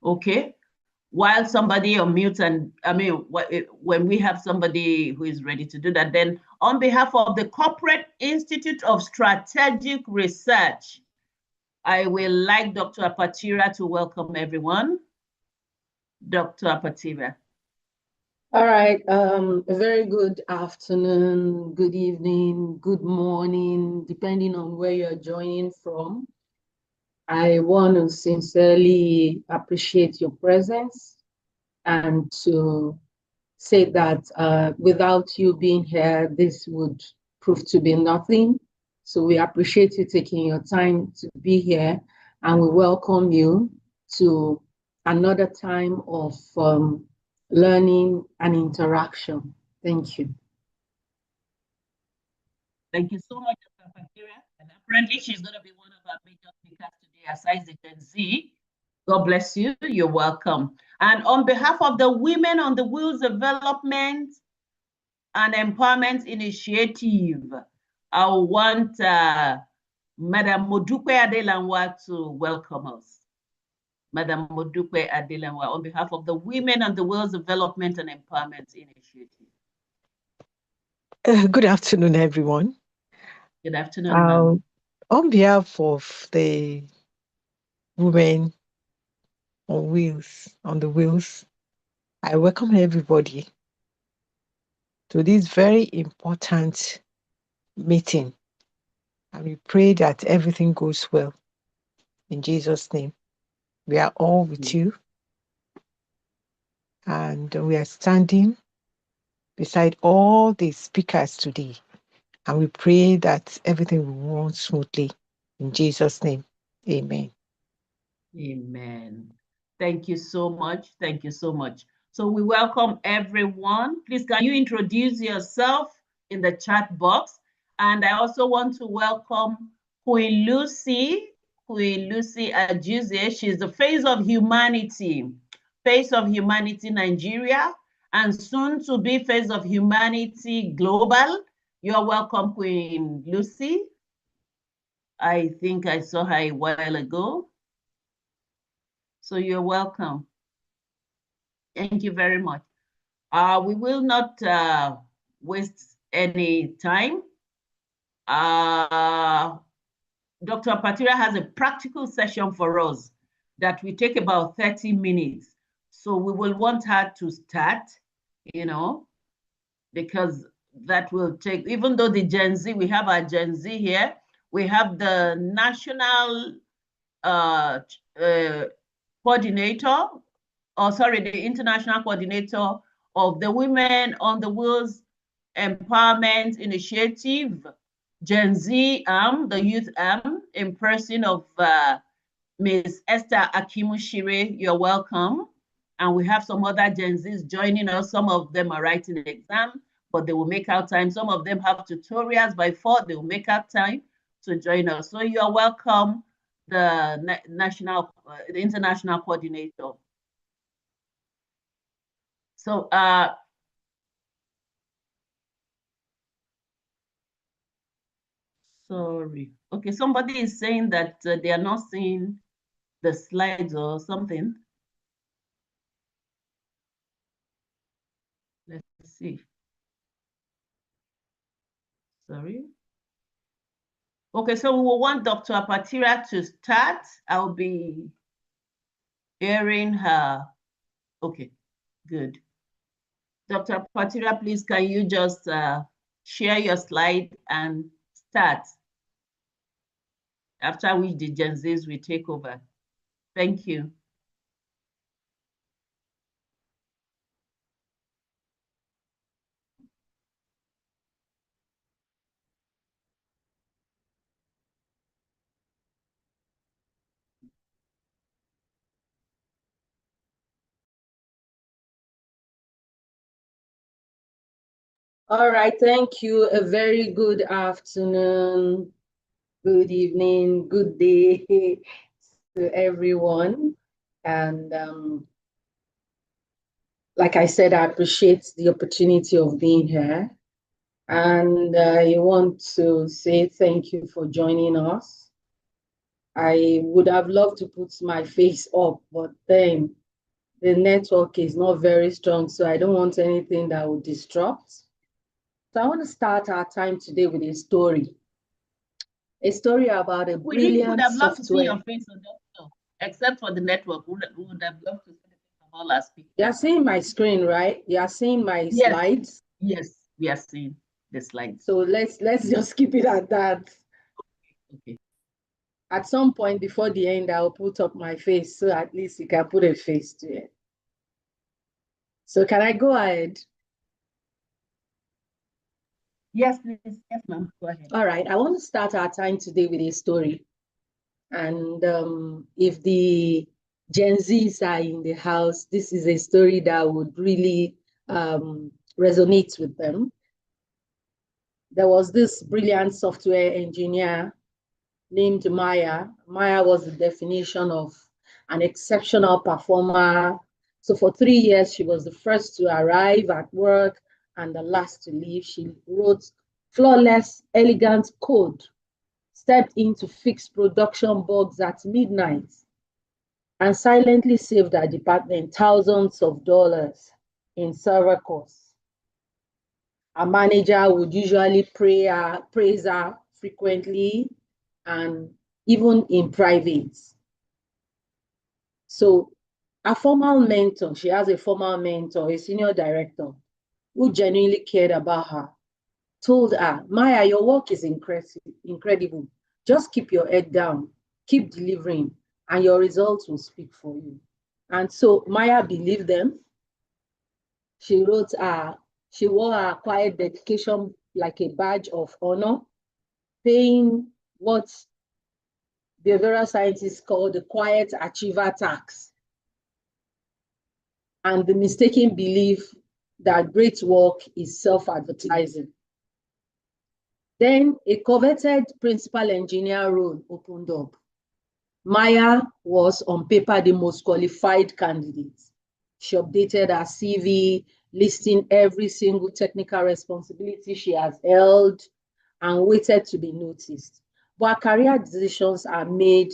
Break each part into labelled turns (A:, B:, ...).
A: Okay. While somebody unmutes, and I mean, when we have somebody who is ready to do that, then on behalf of the Corporate Institute of Strategic Research, I will like Dr. Apatira to welcome everyone. Dr. Apatira.
B: All right. A very good afternoon, good evening, good morning, depending on where you're joining from. I want to sincerely appreciate your presence and to say that without you being here, this would prove to be nothing. So we appreciate you taking your time to be here, and we welcome you to another time of learning and interaction. Thank you.
A: Thank you so much, Dr. Apatira. And apparently she's going to be one of our major speakers today, aside the Gen Z. God bless you. You're welcome. And on behalf of the Women on the Wheels Development and Empowerment Initiative, I want Madam Modukwe Adelanwa to welcome us. Madam Modukwe Adelanwa, on behalf of the Women on the Wheels Development and Empowerment Initiative.
C: Good afternoon, everyone.
A: Good afternoon.
C: On behalf of the Women on the Wheels, I welcome everybody to this very important meeting. And we pray that everything goes well. In Jesus' name, we are all with you. And we are standing beside all the speakers today. And we pray that everything will run smoothly. In Jesus' name, amen.
A: Amen. Thank you so much. Thank you so much. So we welcome everyone. Please, can you introduce yourself in the chat box? And I also want to welcome Queen Lucy Ajuze. She's the Face of Humanity Nigeria, and soon to be Face of Humanity Global. You're welcome, Queen Lucy. I think I saw her a while ago. So you're welcome. Thank you very much. We will not waste any time. Dr. Apatira has a practical session for us that will take about 30 minutes. So we will want her to start, because that will take, even though the Gen Z, we have our Gen Z here, we have the national coordinator, the international coordinator of the Women on the Wheels Empowerment Initiative, Gen Z the youth in person of Ms. Esther Akimushire. You're welcome. And we have some other Gen Zs joining us. Some of them are writing the exam, but they will make out time. Some of them have tutorials by 4. They will make out time to join us. So you are welcome, the international coordinator. So sorry. Okay, somebody is saying that they are not seeing the slides or something. Let's see. Sorry. Okay, so we will want Dr. Apatira to start. I'll be hearing her. Okay, good. Dr. Apatira, please, can you just share your slide and start? After which the Gen Zs will take over. Thank you.
B: All right, thank you. A very good afternoon, good evening, good day to everyone. And like I said, I appreciate the opportunity of being here. And I want to say thank you for joining us. I would have loved to put my face up, but then the network is not very strong, so I don't want anything that would disrupt. So I want to start our time today with a story. A story about a
A: We really would
B: brilliant
A: have loved to see your
B: software.
A: face on that show, except for the network. We would have loved to see the face of all our speakers.
B: You are seeing my screen, right? You are seeing my
A: Yes.
B: slides?
A: Yes, we are seeing the slides.
B: So let's just keep it at that.
A: Okay.
B: At some point before the end, I'll put up my face, so at least you can put a face to it. So can I go ahead?
A: Yes, please. Yes, ma'am. Go ahead.
B: All right. I want to start our time today with a story. And if the Gen Zs are in the house, this is a story that would really resonate with them. There was this brilliant software engineer named Maya. Maya was the definition of an exceptional performer. So for 3 years, she was the first to arrive at work and the last to leave. She wrote flawless, elegant code, stepped in to fix production bugs at midnight, and silently saved our department thousands of dollars in server costs. Our manager would usually praise her frequently and even in private. So a formal mentor, she has a formal mentor, a senior director, who genuinely cared about her, told her, Maya, your work is incredible. Just keep your head down, keep delivering, and your results will speak for you. And so Maya believed them. She wore her quiet dedication like a badge of honor, paying what behavioral scientists call the quiet achiever tax, and the mistaken belief that great work is self-advertising. Then a coveted principal engineer role opened up. Maya was on paper the most qualified candidate. She updated her CV, listing every single technical responsibility she has held, and waited to be noticed. But career decisions are made,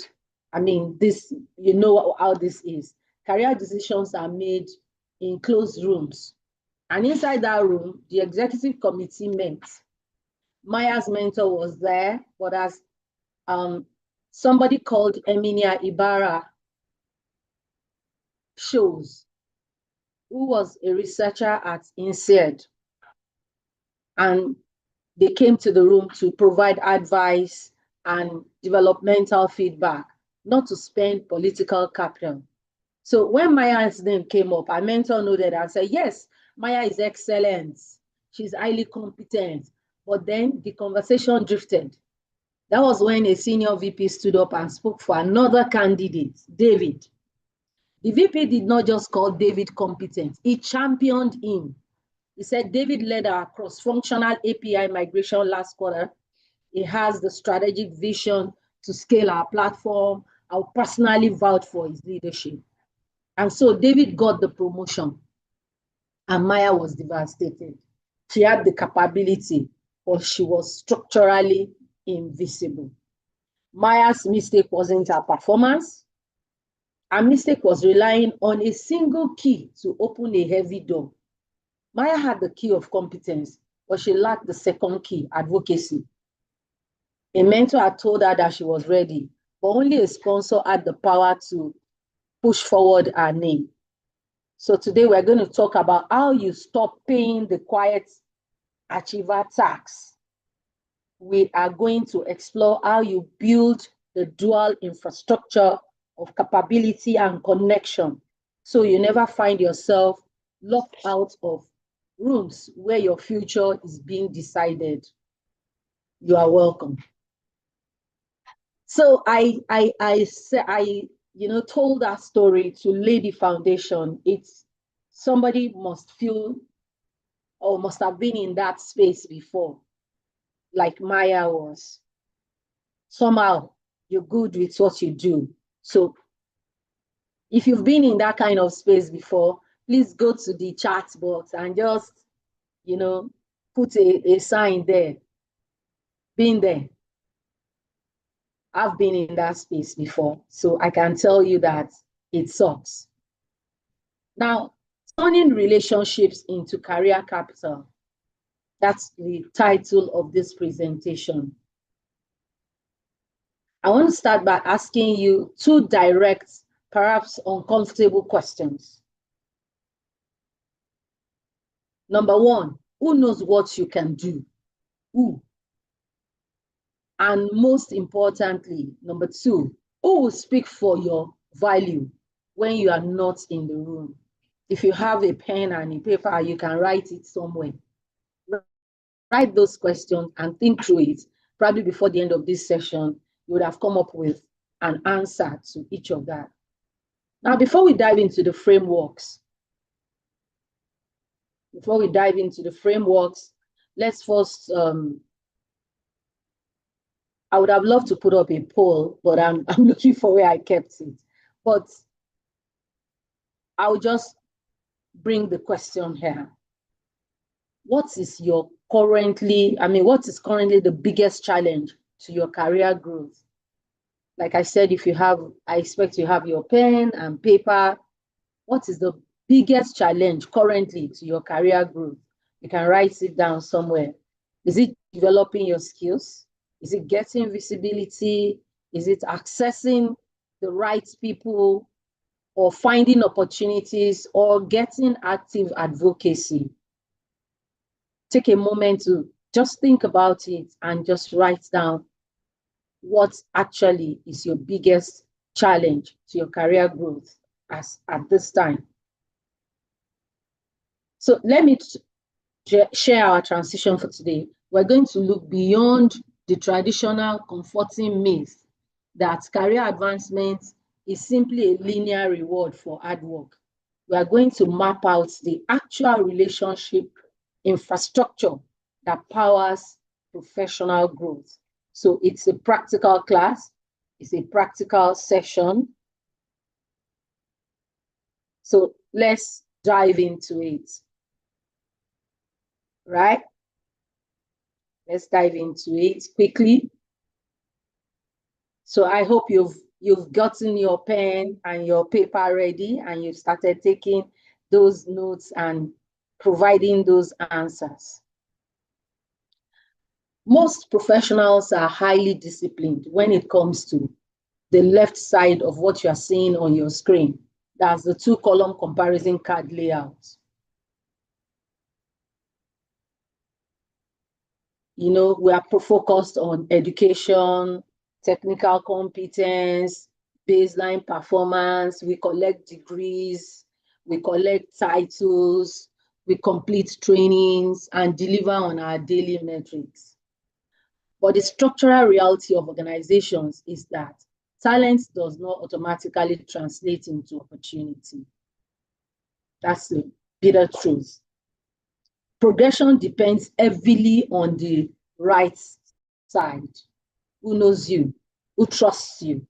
B: this, you know how this is. Career decisions are made in closed rooms. And inside that room, the executive committee met. Maya's mentor was there, but as somebody called Emilia Ibarra shows, who was a researcher at INSEAD, and they came to the room to provide advice and developmental feedback, not to spend political capital. So when Maya's name came up, our mentor noted and said, yes, Maya is excellent. She's highly competent. But then the conversation drifted. That was when a senior VP stood up and spoke for another candidate, David. The VP did not just call David competent, he championed him. He said, David led our cross-functional API migration last quarter. He has the strategic vision to scale our platform. I'll personally vouch for his leadership. And so David got the promotion, and Maya was devastated. She had the capability, but she was structurally invisible. Maya's mistake wasn't her performance. Her mistake was relying on a single key to open a heavy door. Maya had the key of competence, but she lacked the second key, advocacy. A mentor had told her that she was ready, but only a sponsor had the power to push forward her name. So today we're going to talk about how you stop paying the quiet achiever tax. We are going to explore how you build the dual infrastructure of capability and connection, so you never find yourself locked out of rooms where your future is being decided. You are welcome. So I told that story to lay the foundation. It's somebody must feel or must have been in that space before, like Maya was. Somehow you're good with what you do. So if you've been in that kind of space before, please go to the chat box and just, put a sign there, been there. I've been in that space before, so I can tell you that it sucks. Now, turning relationships into career capital. That's the title of this presentation. I want to start by asking you 2 direct, perhaps uncomfortable questions. Number 1, who knows what you can do? Who? And most importantly, number 2, who will speak for your value when you are not in the room? If you have a pen and a paper, you can write it somewhere. Write those questions and think through it. Probably before the end of this session, you would have come up with an answer to each of that. Now, before we dive into the frameworks, let's first, I would have loved to put up a poll, but I'm looking for where I kept it. But I'll just bring the question here. What is currently the biggest challenge to your career growth? Like I said, I expect you have your pen and paper. What is the biggest challenge currently to your career growth? You can write it down somewhere. Is it developing your skills? Is it getting visibility? Is it accessing the right people, or finding opportunities, or getting active advocacy? Take a moment to just think about it and just write down what actually is your biggest challenge to your career growth at this time. So let me share our transition for today. We're going to look beyond the traditional comforting myth that career advancement is simply a linear reward for hard work. We are going to map out the actual relationship infrastructure that powers professional growth. So it's a practical class, it's a practical session. So let's dive into it. Right? Let's dive into it quickly. So I hope you've gotten your pen and your paper ready, and you've started taking those notes and providing those answers. Most professionals are highly disciplined when it comes to the left side of what you are seeing on your screen. That's the 2-column comparison card layout. You know, we are focused on education, technical competence, baseline performance. We collect degrees, we collect titles, we complete trainings and deliver on our daily metrics. But the structural reality of organizations is that talent does not automatically translate into opportunity. That's the bitter truth. Progression depends heavily on the right side. Who knows you, who trusts you,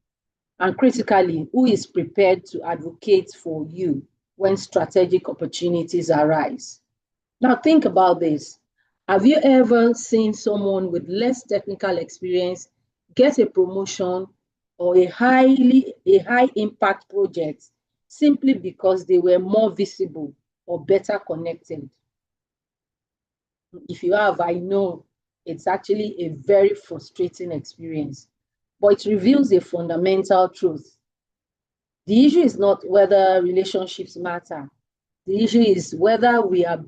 B: and critically, who is prepared to advocate for you when strategic opportunities arise. Now think about this. Have you ever seen someone with less technical experience get a promotion or a high impact project simply because they were more visible or better connected? If you have, I know it's actually a very frustrating experience, but it reveals a fundamental truth. The issue is not whether relationships matter. The issue is whether we are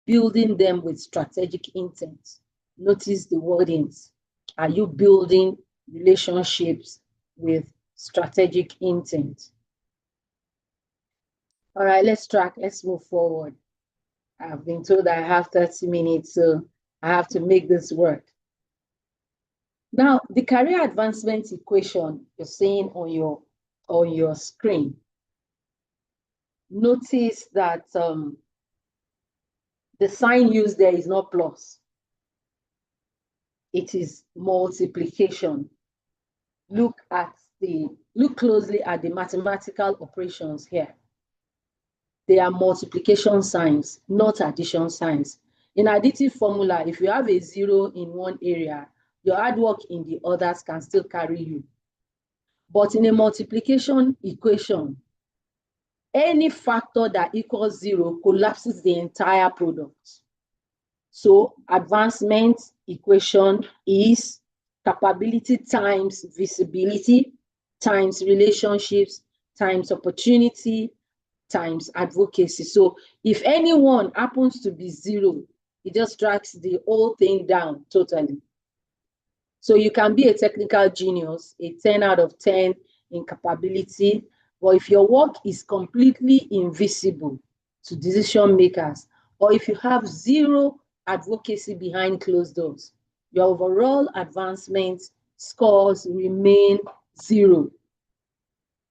B: building them with strategic intent. Notice the wordings. Are you building relationships with strategic intent? All right, let's move forward. I've been told I have 30 minutes, so I have to make this work. Now, the career advancement equation you're seeing on your screen. Notice that the sign used there is not plus. It is multiplication. Look closely at the mathematical operations here. They are multiplication signs, not addition signs. In additive formula, if you have a 0 in one area, your hard work in the others can still carry you. But in a multiplication equation, any factor that equals 0 collapses the entire product. So advancement equation is capability times visibility times relationships times opportunity times advocacy. So if anyone happens to be 0, it just drags the whole thing down totally. So you can be a technical genius, a 10 out of 10 in capability, but if your work is completely invisible to decision makers, or if you have 0 advocacy behind closed doors, your overall advancement scores remain 0.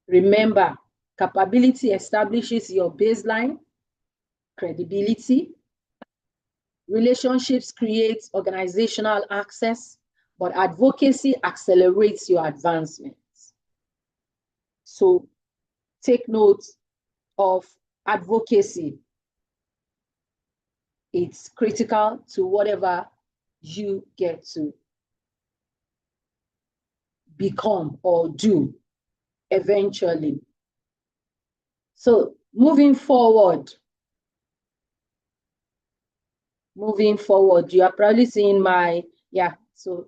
B: Remember, capability establishes your baseline, credibility. Relationships create organizational access, but advocacy accelerates your advancement. So take note of advocacy. It's critical to whatever you get to become or do eventually. So moving forward, you are probably seeing my, so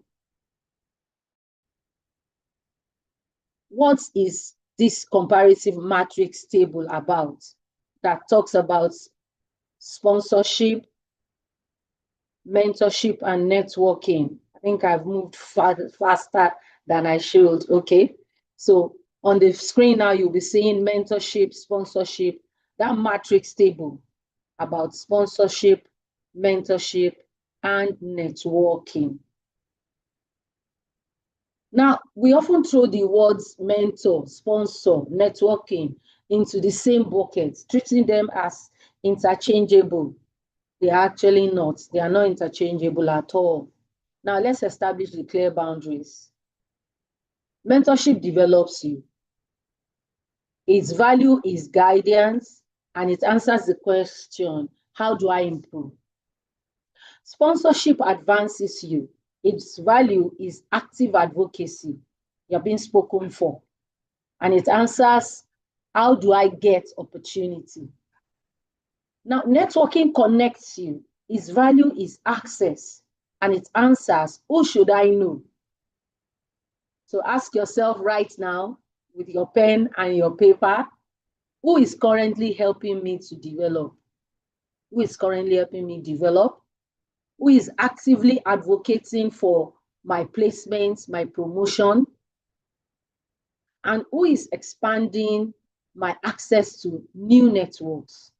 B: what is this comparative matrix table about that talks about sponsorship, mentorship, and networking? I think I've moved faster than I should. Okay, so on the screen now, you'll be seeing mentorship, sponsorship, that matrix table about sponsorship, mentorship, and networking. Now, we often throw the words mentor, sponsor, networking into the same bucket, treating them as interchangeable. They are actually not. They are not interchangeable at all. Now, let's establish the clear boundaries. Mentorship develops you. Its value is guidance, and it answers the question, how do I improve? Sponsorship advances you. Its value is active advocacy. You're being spoken for. And it answers, how do I get opportunity? Now, networking connects you. Its value is access. And it answers, who should I know? So ask yourself right now, with your pen and your paper, who is currently helping me to develop? Who is currently helping me develop? Who is actively advocating for my placement, my promotion? And who is expanding my access to new networks?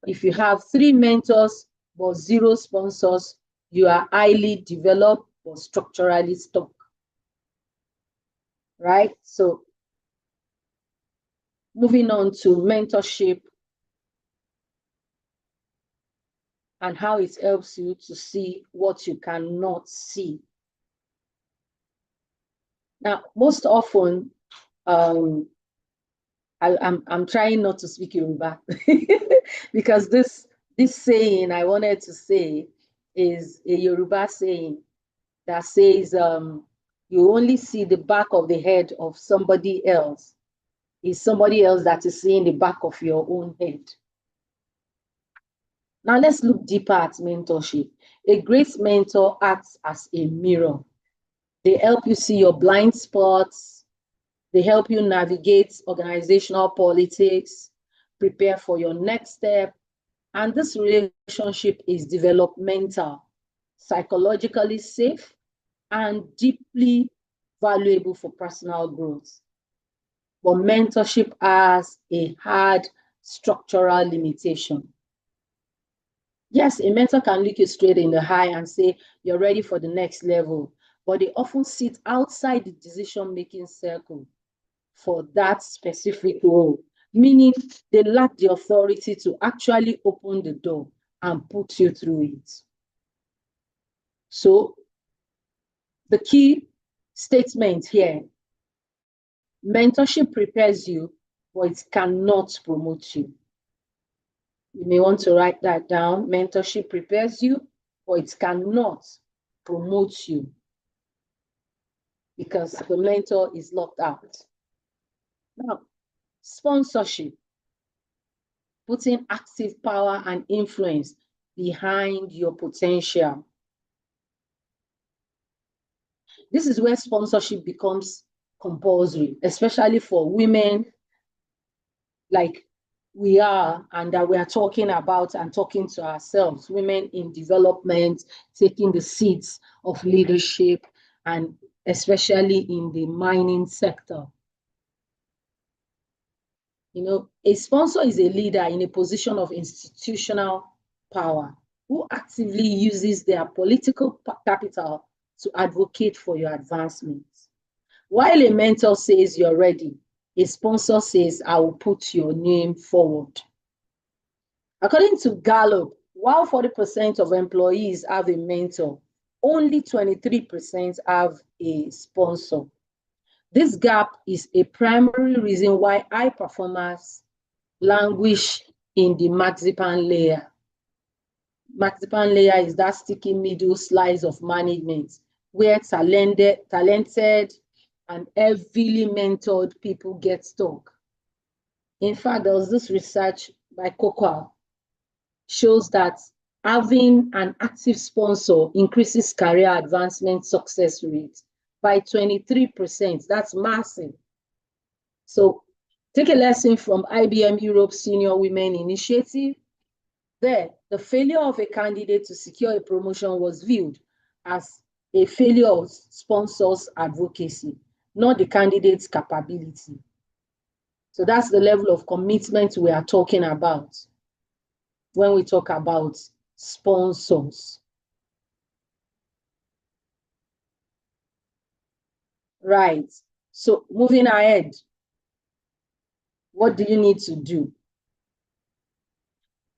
B: If you have 3 mentors but 0 sponsors, you are highly developed but structurally stuck. Right? So moving on to mentorship and how it helps you to see what you cannot see. Now, most often, I'm trying not to speak Yoruba because this saying I wanted to say is a Yoruba saying that says, you only see the back of the head of somebody else. It's somebody else that is seeing the back of your own head. Now let's look deeper at mentorship. A great mentor acts as a mirror. They help you see your blind spots. They help you navigate organizational politics, prepare for your next step. And this relationship is developmental, psychologically safe, and deeply valuable for personal growth. But mentorship has a hard structural limitation. Yes, a mentor can look you straight in the eye and say, you're ready for the next level, but they often sit outside the decision-making circle for that specific role, meaning they lack the authority to actually open the door and put you through it. So the key statement here, mentorship prepares you, but it cannot promote you. You may want to write that down. Mentorship prepares you, but it cannot promote you because the mentor is locked out. Now, sponsorship, putting active power and influence behind your potential. This is where sponsorship becomes compulsory, especially for women like we are, and that we are talking about and talking to ourselves, women in development, taking the seats of leadership, and especially in the mining sector. You know, a sponsor is a leader in a position of institutional power who actively uses their political capital to advocate for your advancement. While a mentor says you're ready, a sponsor says, I will put your name forward. According to Gallup, while 40% of employees have a mentor, only 23% have a sponsor. This gap is a primary reason why high performers languish in the marzipan layer. Marzipan layer is that sticky middle slice of management where talented and heavily mentored people get stuck. In fact, there was this research by Cocoa shows that having an active sponsor increases career advancement success rate by 23%. That's massive. So take a lesson from IBM Europe's Senior Women Initiative. There, the failure of a candidate to secure a promotion was viewed as a failure of sponsors' advocacy, not the candidate's capability. So that's the level of commitment we are talking about when we talk about sponsors. Right. So moving ahead, what do you need to do?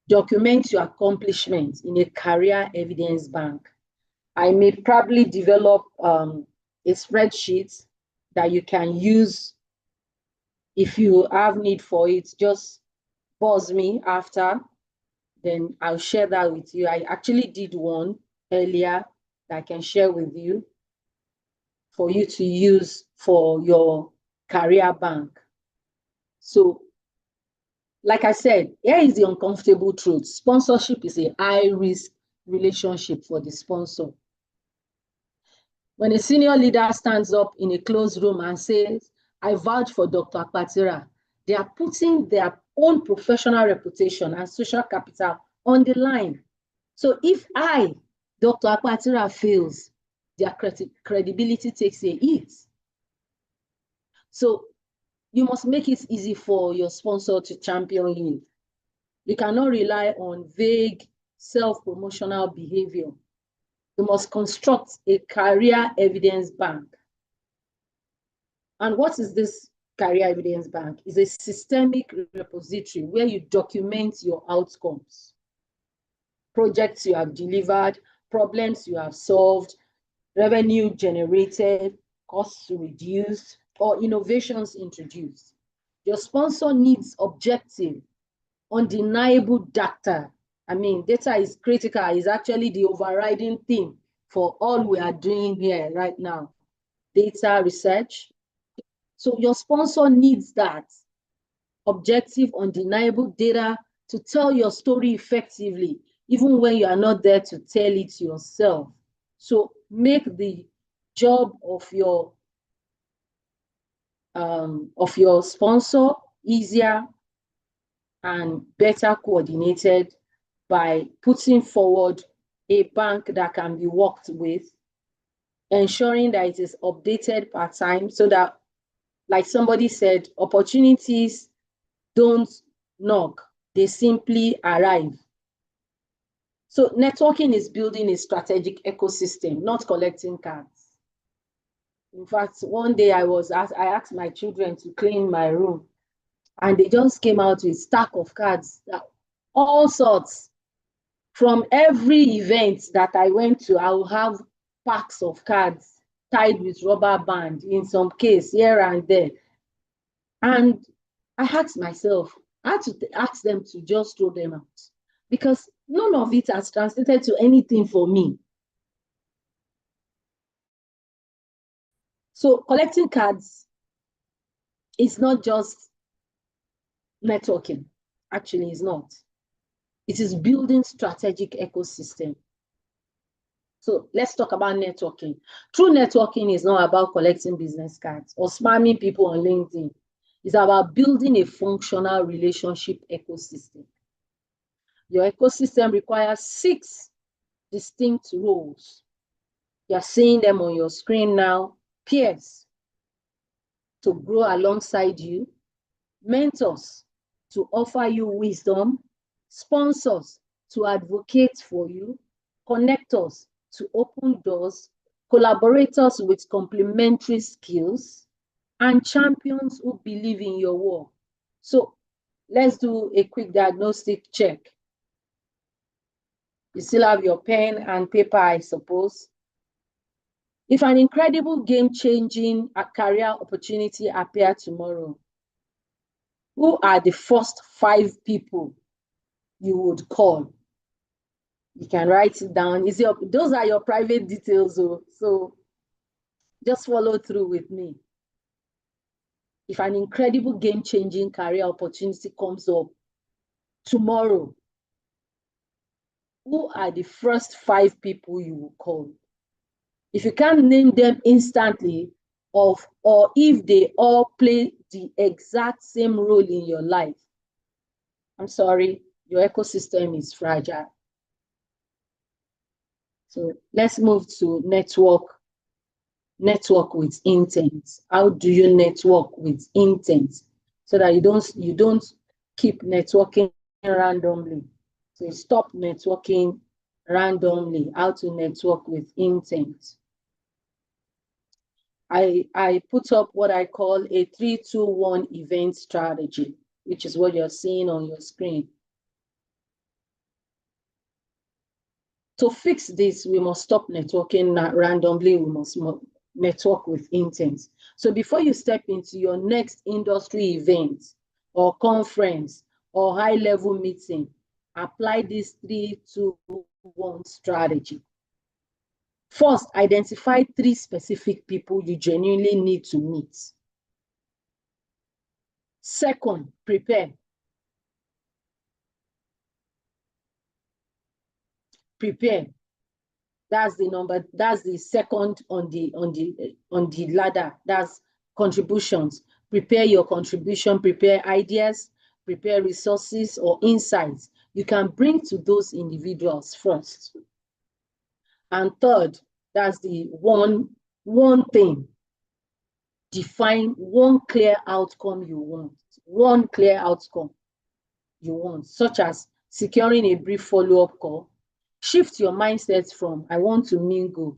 B: Document your accomplishments in a career evidence bank. I may probably develop a spreadsheet that you can use if you have need for it. Just buzz me after, then I'll share that with you. I actually did one earlier that I can share with you for you to use for your career bank. So, like I said, here is the uncomfortable truth. Sponsorship is a high-risk relationship for the sponsor. When a senior leader stands up in a closed room and says, I vouch for Dr. Akpatira, they are putting their own professional reputation and social capital on the line. So if Dr. Akpatira, fails, their credibility takes a hit. So you must make it easy for your sponsor to champion you. You cannot rely on vague self-promotional behavior. You must construct a career evidence bank. And what is this career evidence bank? It's a systemic repository where you document your outcomes, projects you have delivered, problems you have solved, revenue generated, costs reduced, or innovations introduced. Your sponsor needs objective, undeniable data. I mean, data is critical, is actually the overriding theme for all we are doing here right now. Data research. So your sponsor needs that objective, undeniable data to tell your story effectively, even when you are not there to tell it yourself. So make the job of your sponsor easier and better coordinated by putting forward a bank that can be worked with, ensuring that it is updated per time so that, like somebody said, opportunities don't knock, they simply arrive. So networking is building a strategic ecosystem, not collecting cards. In fact, one day I asked my children to clean my room, and they just came out with a stack of cards, all sorts. From every event that I went to, I will have packs of cards tied with rubber band, in some case, here and there. And I asked myself, I had to ask them to just throw them out because none of it has translated to anything for me. So collecting cards it's not just networking. Actually, it's not. It is building strategic ecosystem. So let's talk about networking. True networking is not about collecting business cards or spamming people on LinkedIn. It's about building a functional relationship ecosystem. Your ecosystem requires 6 distinct roles. You're seeing them on your screen now. Peers to grow alongside you, mentors to offer you wisdom, sponsors to advocate for you, connectors to open doors, collaborators with complementary skills, and champions who believe in your work. So let's do a quick diagnostic check. You still have your pen and paper, I suppose. If an incredible game-changing career opportunity appeared tomorrow, who are the first 5 people you would call? You can write it down. Those are your private details, so just follow through with me. If an incredible game-changing career opportunity comes up tomorrow, who are the first 5 people you will call? If you can't name them instantly, or if they all play the exact same role in your life, I'm sorry, your ecosystem is fragile. So let's move to network with intent. How do you network with intent so that you don't keep networking randomly? So stop networking randomly. How to network with intent. I put up what I call a 3-2-1 event strategy, which is what you're seeing on your screen. To fix this, we must stop networking randomly. We must network with intent. So before you step into your next industry event or conference or high-level meeting, apply this 3-2-1 strategy. First, identify 3 specific people you genuinely need to meet. Second, prepare. Prepare. That's the second on the ladder. That's contributions. Prepare your contribution, prepare ideas, prepare resources or insights you can bring to those individuals first. And third, that's the one thing. Define one clear outcome you want. One clear outcome you want, such as securing a brief follow-up call. Shift your mindset from I want to mingle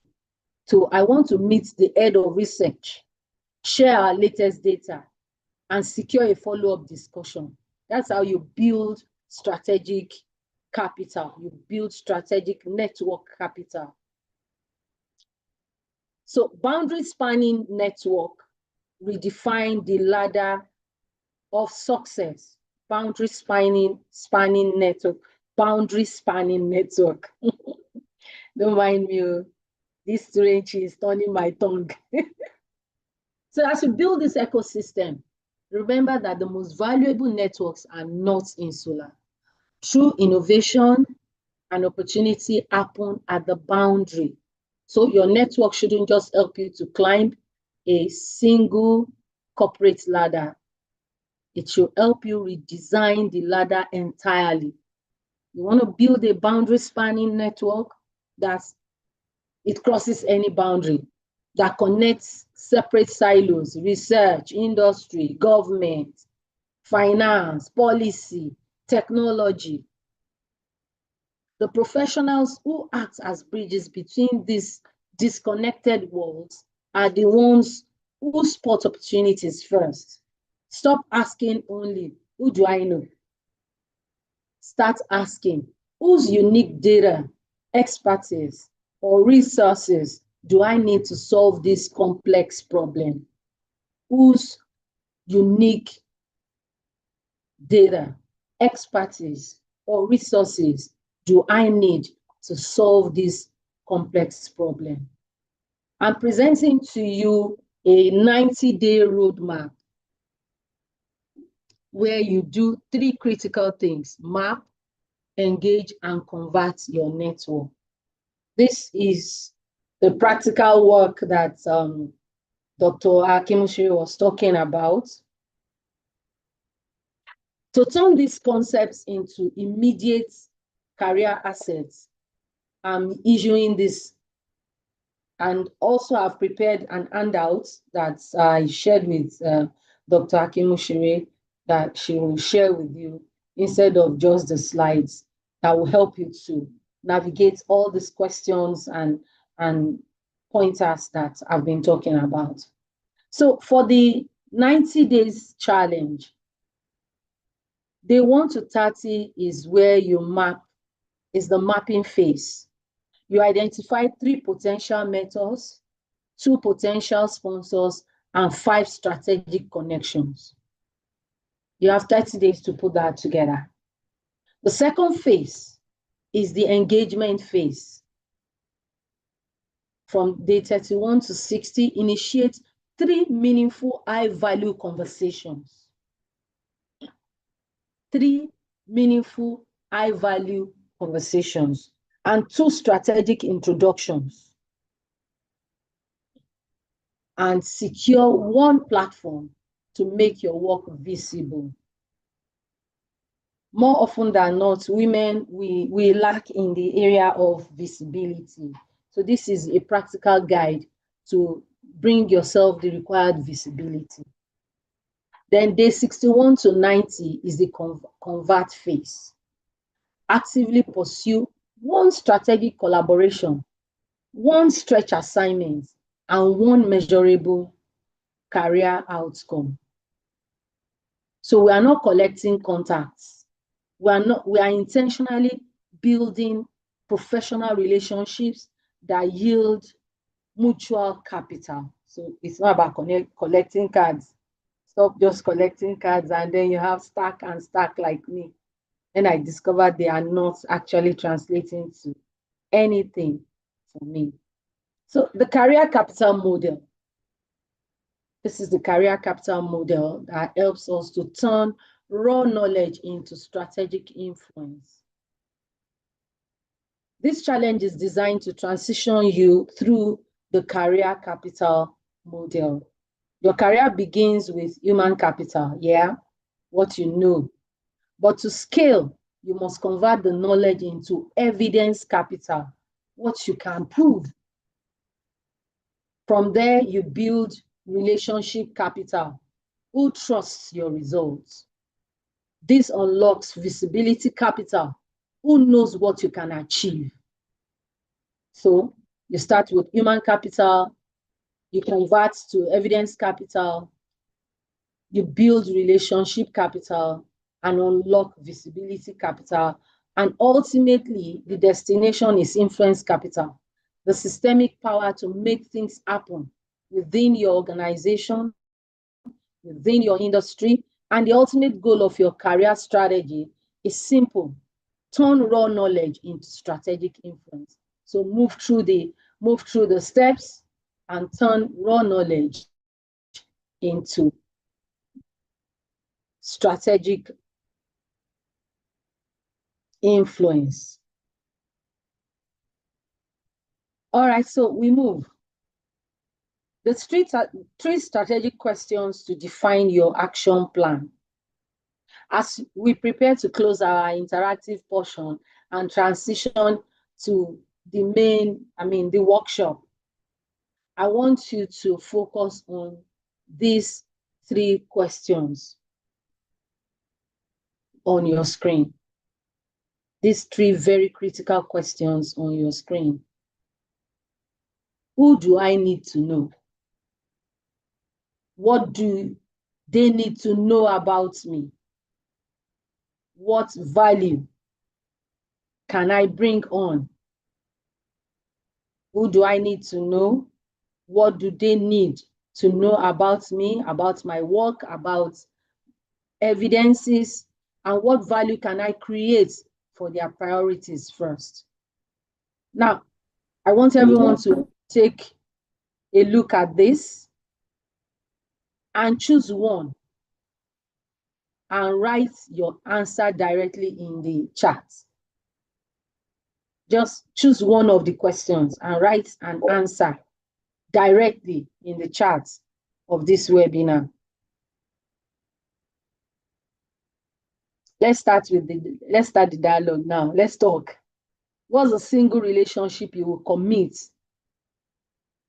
B: to I want to meet the head of research, share our latest data, and secure a follow-up discussion. That's how you build strategic capital. You build strategic network capital. So boundary spanning network, redefine the ladder of success. Boundary spanning network. Boundary spanning network. Don't mind me. This strange is turning my tongue. So as you build this ecosystem, remember that the most valuable networks are not insular. True innovation and opportunity happen at the boundary. So your network shouldn't just help you to climb a single corporate ladder. It should help you redesign the ladder entirely. You want to build a boundary spanning network it crosses any boundary, that connects separate silos, research, industry, government, finance, policy, technology. The professionals who act as bridges between these disconnected worlds are the ones who spot opportunities first. Stop asking only, who do I know? Start asking, whose unique data, expertise, or resources do I need to solve this complex problem? Whose unique data, expertise, or resources do I need to solve this complex problem? I'm presenting to you a 90-day roadmap where you do 3 critical things: map, engage, and convert your network. This is the practical work that Dr. Akimushiri was talking about. To turn these concepts into immediate career assets, I'm issuing this, and also I've prepared an handout that I shared with Dr. Akimushiri that she will share with you instead of just the slides, that will help you to navigate all these questions and pointers that I've been talking about. So for the 90 days challenge, day 1 to 30 is where you map, is the mapping phase. You identify 3 potential mentors, 2 potential sponsors, and 5 strategic connections. You have 30 days to put that together. The second phase is the engagement phase. From day 31 to 60, initiate 3 meaningful, high-value conversations. 3 meaningful, high-value conversations and 2 strategic introductions. And secure 1 platform to make your work visible. More often than not, women, we lack in the area of visibility. So this is a practical guide to bring yourself the required visibility. Then day 61 to 90 is the convert phase. Actively pursue 1 strategic collaboration, 1 stretch assignment, and 1 measurable career outcome. So we are not collecting contacts. We are intentionally building professional relationships that yield mutual capital. So it's not about collecting cards. Stop just collecting cards and then you have stack and stack like me. And I discovered they are not actually translating to anything for me. So the career capital model. This is the career capital model that helps us to turn raw knowledge into strategic influence. This challenge is designed to transition you through the career capital model. Your career begins with human capital, what you know. But to scale, you must convert the knowledge into evidence capital, what you can prove. From there, you build relationship capital, who trusts your results. This unlocks visibility capital, who knows what you can achieve. So you start with human capital, you convert to evidence capital, you build relationship capital, and unlock visibility capital. And ultimately, the destination is influence capital, the systemic power to make things happen within your organization, within your industry. And the ultimate goal of your career strategy is simple: turn raw knowledge into strategic influence. So move through the steps and turn raw knowledge into strategic influence. All right, so we move. The 3 strategic questions to define your action plan. As we prepare to close our interactive portion and transition to the the workshop, I want you to focus on these 3 questions on your screen. These 3 very critical questions on your screen. Who do I need to know? What do they need to know about me? What value can I bring on? Who do I need to know? What do they need to know about me, about my work, about evidences, and what value can I create for their priorities first? Now, I want everyone to take a look at this and choose one. and write your answer directly in the chat. Just choose one of the questions and write an answer directly in the chat of this webinar. Let's start the dialogue now. Let's talk. What's a single relationship you will commit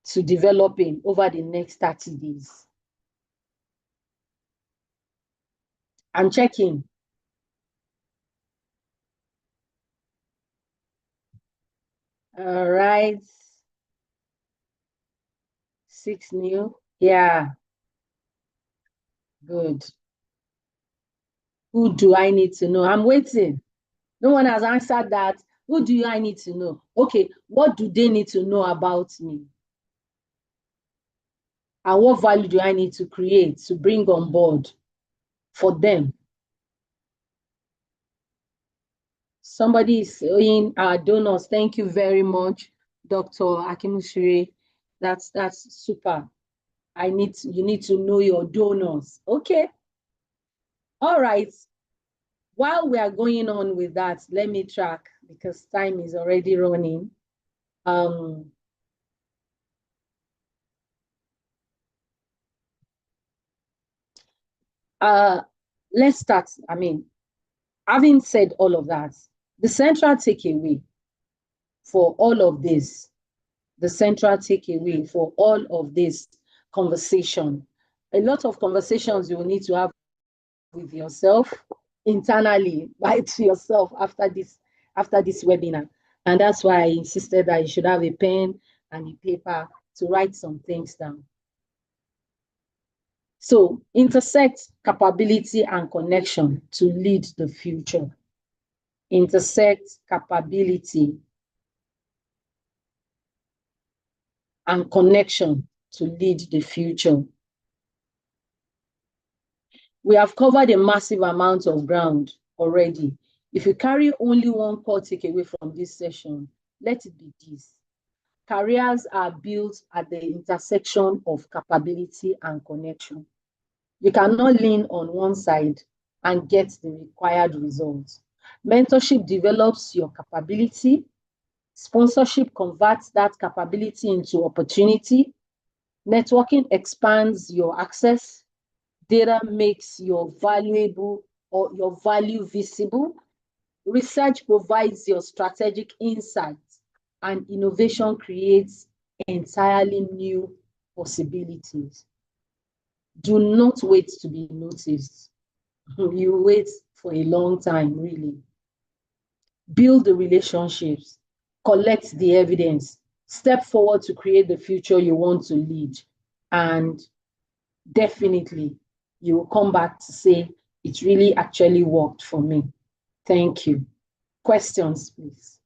B: to developing over the next 30 days? I'm checking. All right. 6 new. Yeah. Good. Who do I need to know? I'm waiting. No one has answered that. Who do I need to know? Okay, what do they need to know about me? And what value do I need to create to bring on board for them? Somebody is saying, donors, thank you very much, Dr. Akimushiri. That's super. You need to know your donors. Okay. All right. While we are going on with that, let me track because time is already running. Let's start. Having said all of that, the central takeaway for all of this, conversation, a lot of conversations you will need to have with yourself internally, by to yourself after this webinar. And that's why I insisted that you should have a pen and a paper to write some things down. So intersect capability and connection to lead the future. Intersect capability and connection to lead the future. We have covered a massive amount of ground already. If you carry only one core takeaway from this session, let it be this. Careers are built at the intersection of capability and connection. You cannot lean on one side and get the required results. Mentorship develops your capability. Sponsorship converts that capability into opportunity. Networking expands your access. Data makes your value visible. Research provides your strategic insights, and innovation creates entirely new possibilities. Do not wait to be noticed. You wait for a long time, really. Build the relationships, collect the evidence, step forward to create the future you want to lead. And definitely, you will come back to say, it really actually worked for me. Thank you. Questions, please.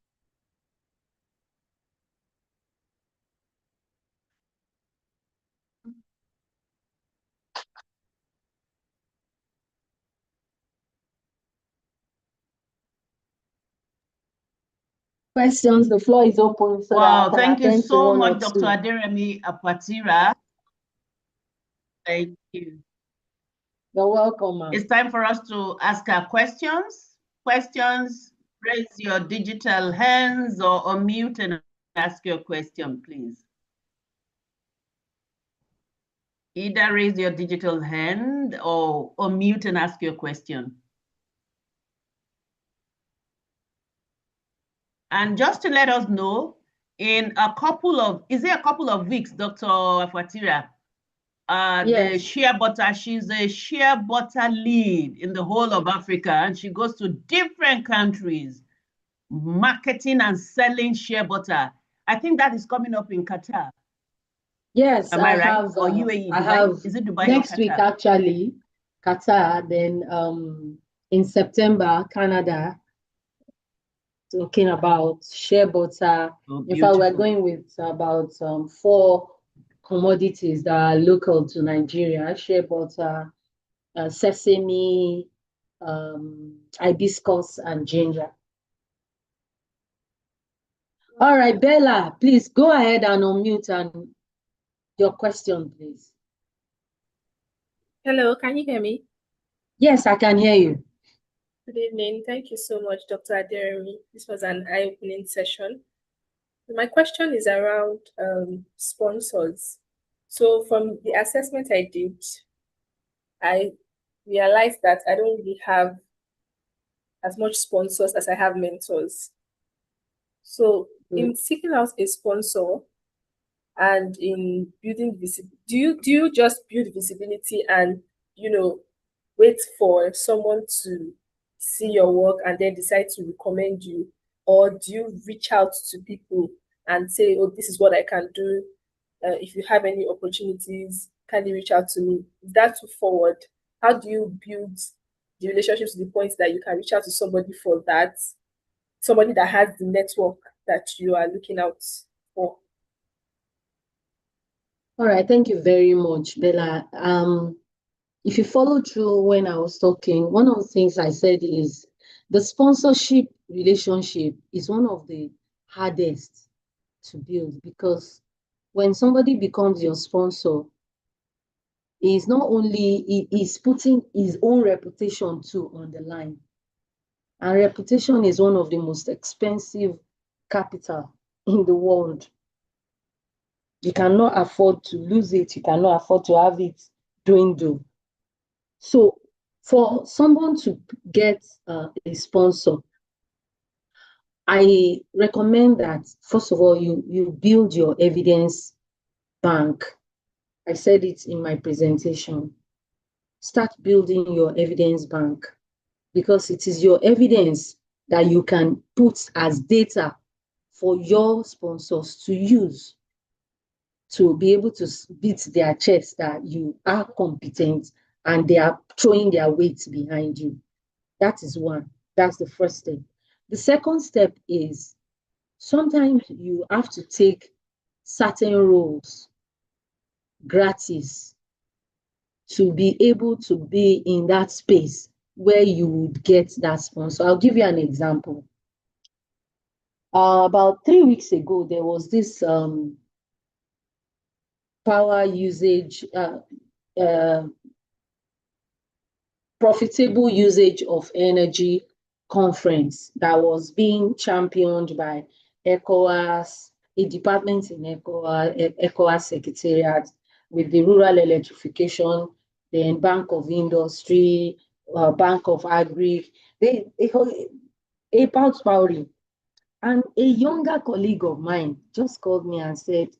B: Questions, the floor is open. So
A: wow, thank you so much, Dr. Aderemi Apatira. Thank you.
B: You're welcome, ma'am.
A: It's time for us to ask our questions. Questions, raise your digital hands or unmute and ask your question, please. Either raise your digital hand or unmute and ask your question. And just to let us know, in a couple of weeks, Dr. Afatira, yes. The shea butter, she's a shea butter lead in the whole of Africa, and she goes to different countries, marketing and selling shea butter. I think that is coming up in Qatar.
B: Yes,
A: am I right? Have, or UAE?
B: I have
A: is it Dubai
B: next week actually, Qatar. Then in September, Canada. Talking about shea butter. In fact, we're going with about 4 commodities that are local to Nigeria: shea butter, sesame, hibiscus, and ginger. All right, Bella, please go ahead and unmute and your question, please.
D: Hello, can you hear me?
B: Yes, I can hear you.
D: Good evening. Thank you so much, Dr. Aderemi. This was an eye-opening session. My question is around sponsors. So from the assessment I did, I realized that I don't really have as much sponsors as I have mentors. So in seeking out a sponsor and in building visibility, do you just build visibility and wait for someone to see your work and then decide to recommend you, or do you reach out to people and say, oh, this is what I can do, if you have any opportunities, kindly reach out to me? Is that too forward? How do you build the relationships to the point that you can reach out to somebody for that, somebody that has the network that you are looking out for?
B: All right, thank you very much, Bella. If you follow through when I was talking, one of the things I said is the sponsorship relationship is one of the hardest to build, because when somebody becomes your sponsor, he's not only he's putting his own reputation too on the line. And reputation is one of the most expensive capital in the world. You cannot afford to lose it. You cannot afford to have it dwindle. So for someone to get a sponsor, I recommend that, first of all, you build your evidence bank. I said it in my presentation. Start building your evidence bank, because it is your evidence that you can put as data for your sponsors to use, to be able to beat their chest that you are competent and they are throwing their weight behind you. That is one. That's the first step. The second step is sometimes you have to take certain roles gratis to be able to be in that space where you would get that sponsor. I'll give you an example. About 3 weeks ago, there was this power usage, profitable usage of energy conference that was being championed by ECOWAS, a department in ECOWAS Secretariat, with the rural electrification, then Bank of Industry, Bank of Agri, about powering. And a younger colleague of mine just called me and said,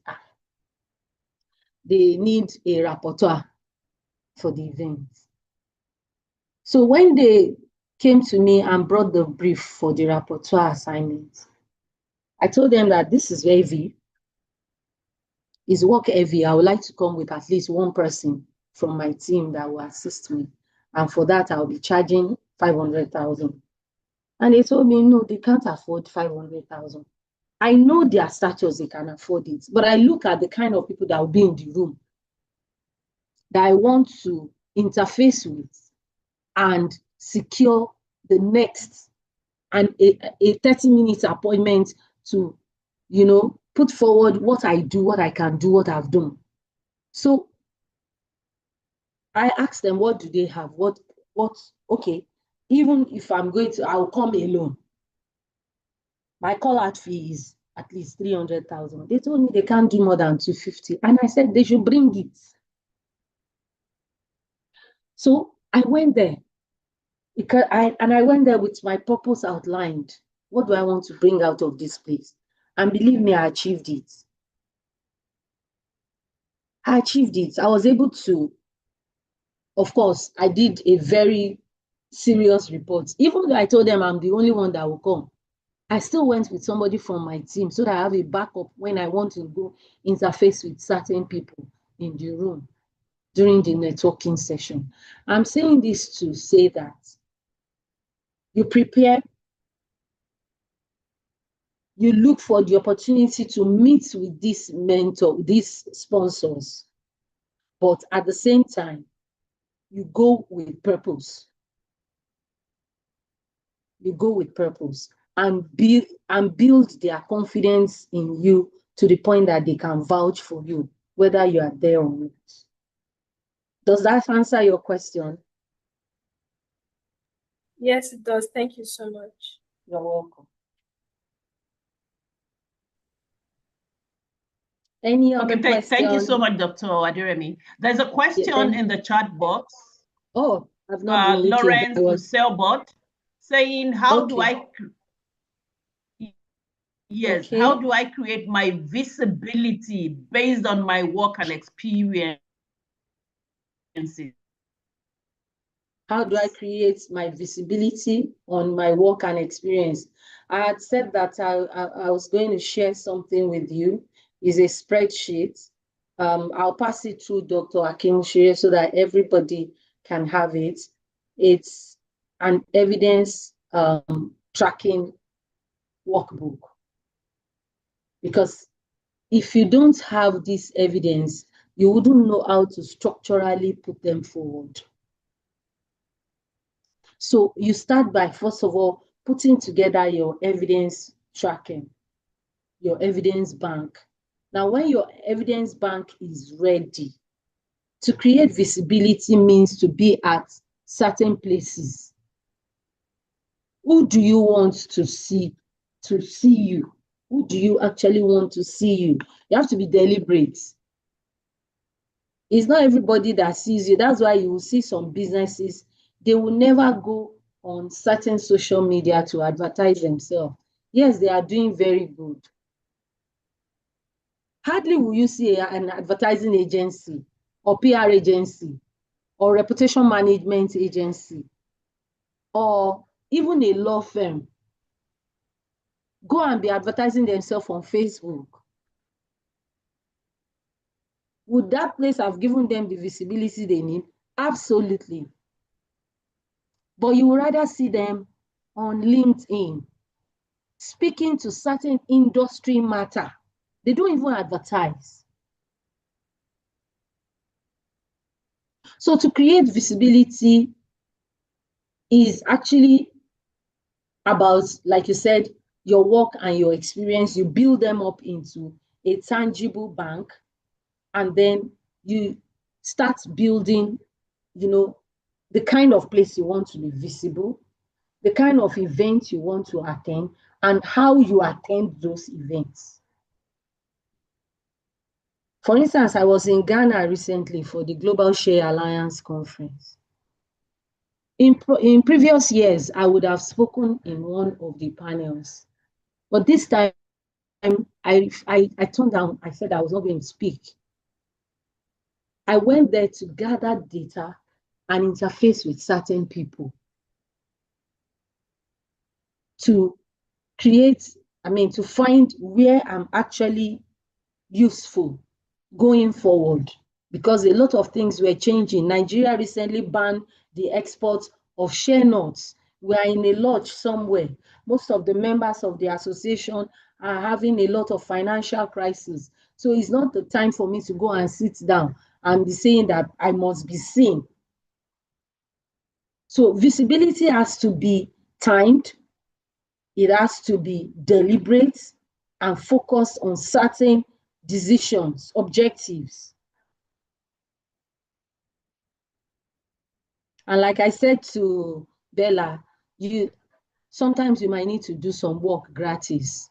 B: they need a rapporteur for the event. So when they came to me and brought the brief for the rapporteur assignment, I told them that this is heavy. It's work heavy. I would like to come with at least one person from my team that will assist me. And for that, I'll be charging 500,000. And they told me, no, they can't afford 500,000. I know their status, they can afford it. But I look at the kind of people that will be in the room that I want to interface with and secure the next and a 30-minute appointment to, put forward what I do, what I can do, what I've done. So I asked them, what do they have? Okay, even if I'm going to, I'll come alone. My call-out fee is at least 300,000. They told me they can't do more than 250. And I said they should bring it. So I went there. I went there with my purpose outlined. What do I want to bring out of this place? And believe me, I achieved it. I was able to, of course, I did a very serious report. Even though I told them I'm the only one that will come, I still went with somebody from my team so that I have a backup when I want to go interface with certain people in the room during the networking session. I'm saying this to say that you prepare, you look for the opportunity to meet with this mentor, these sponsors, but at the same time, you go with purpose. You go with purpose and build their confidence in you to the point that they can vouch for you, whether you are there or not. Does that answer your question?
D: Yes, it does. Thank you so much.
B: You're welcome. Any other questions?
A: Thank you so much, Dr. Aderemi. There's a question in the chat box.
B: Oh, I've not been looking.
A: Lawrence Uselbot saying, how do I how do I create my visibility based on my work and experiences?
B: How do I create my visibility on my work and experience? I had said that I was going to share something with you. It's a spreadsheet. I'll pass it to Dr. Akinshire so that everybody can have it. It's an evidence tracking workbook. Because if you don't have this evidence, you wouldn't know how to structurally put them forward. So you start by, first of all, putting together your evidence tracking, your evidence bank. Now, when your evidence bank is ready, to create visibility means to be at certain places. Who do you want to see you? Who do you actually want to see you? You have to be deliberate. It's not everybody that sees you. That's why you will see some businesses, they will never go on certain social media to advertise themselves. Yes, they are doing very good. Hardly will you see an advertising agency or PR agency or reputation management agency or even a law firm go and be advertising themselves on Facebook. Would that place have given them the visibility they need? Absolutely. But you would rather see them on LinkedIn, speaking to certain industry matter. They don't even advertise. So to create visibility is actually about, like you said, your work and your experience. You build them up into a tangible bank, and then you start building, the kind of place you want to be visible, the kind of events you want to attend, and how you attend those events. For instance, I was in Ghana recently for the Global Share Alliance conference. In previous years, I would have spoken in one of the panels, but this time I turned down. I said I was not going to speak. I went there to gather data and interface with certain people to to find where I'm actually useful going forward, because a lot of things were changing. Nigeria recently banned the export of share notes. We are in a lodge somewhere. Most of the members of the association are having a lot of financial crisis. So it's not the time for me to go and sit down and be saying that I must be seen. So visibility has to be timed. It has to be deliberate and focused on certain decisions, objectives. And like I said to Bella, sometimes you might need to do some work gratis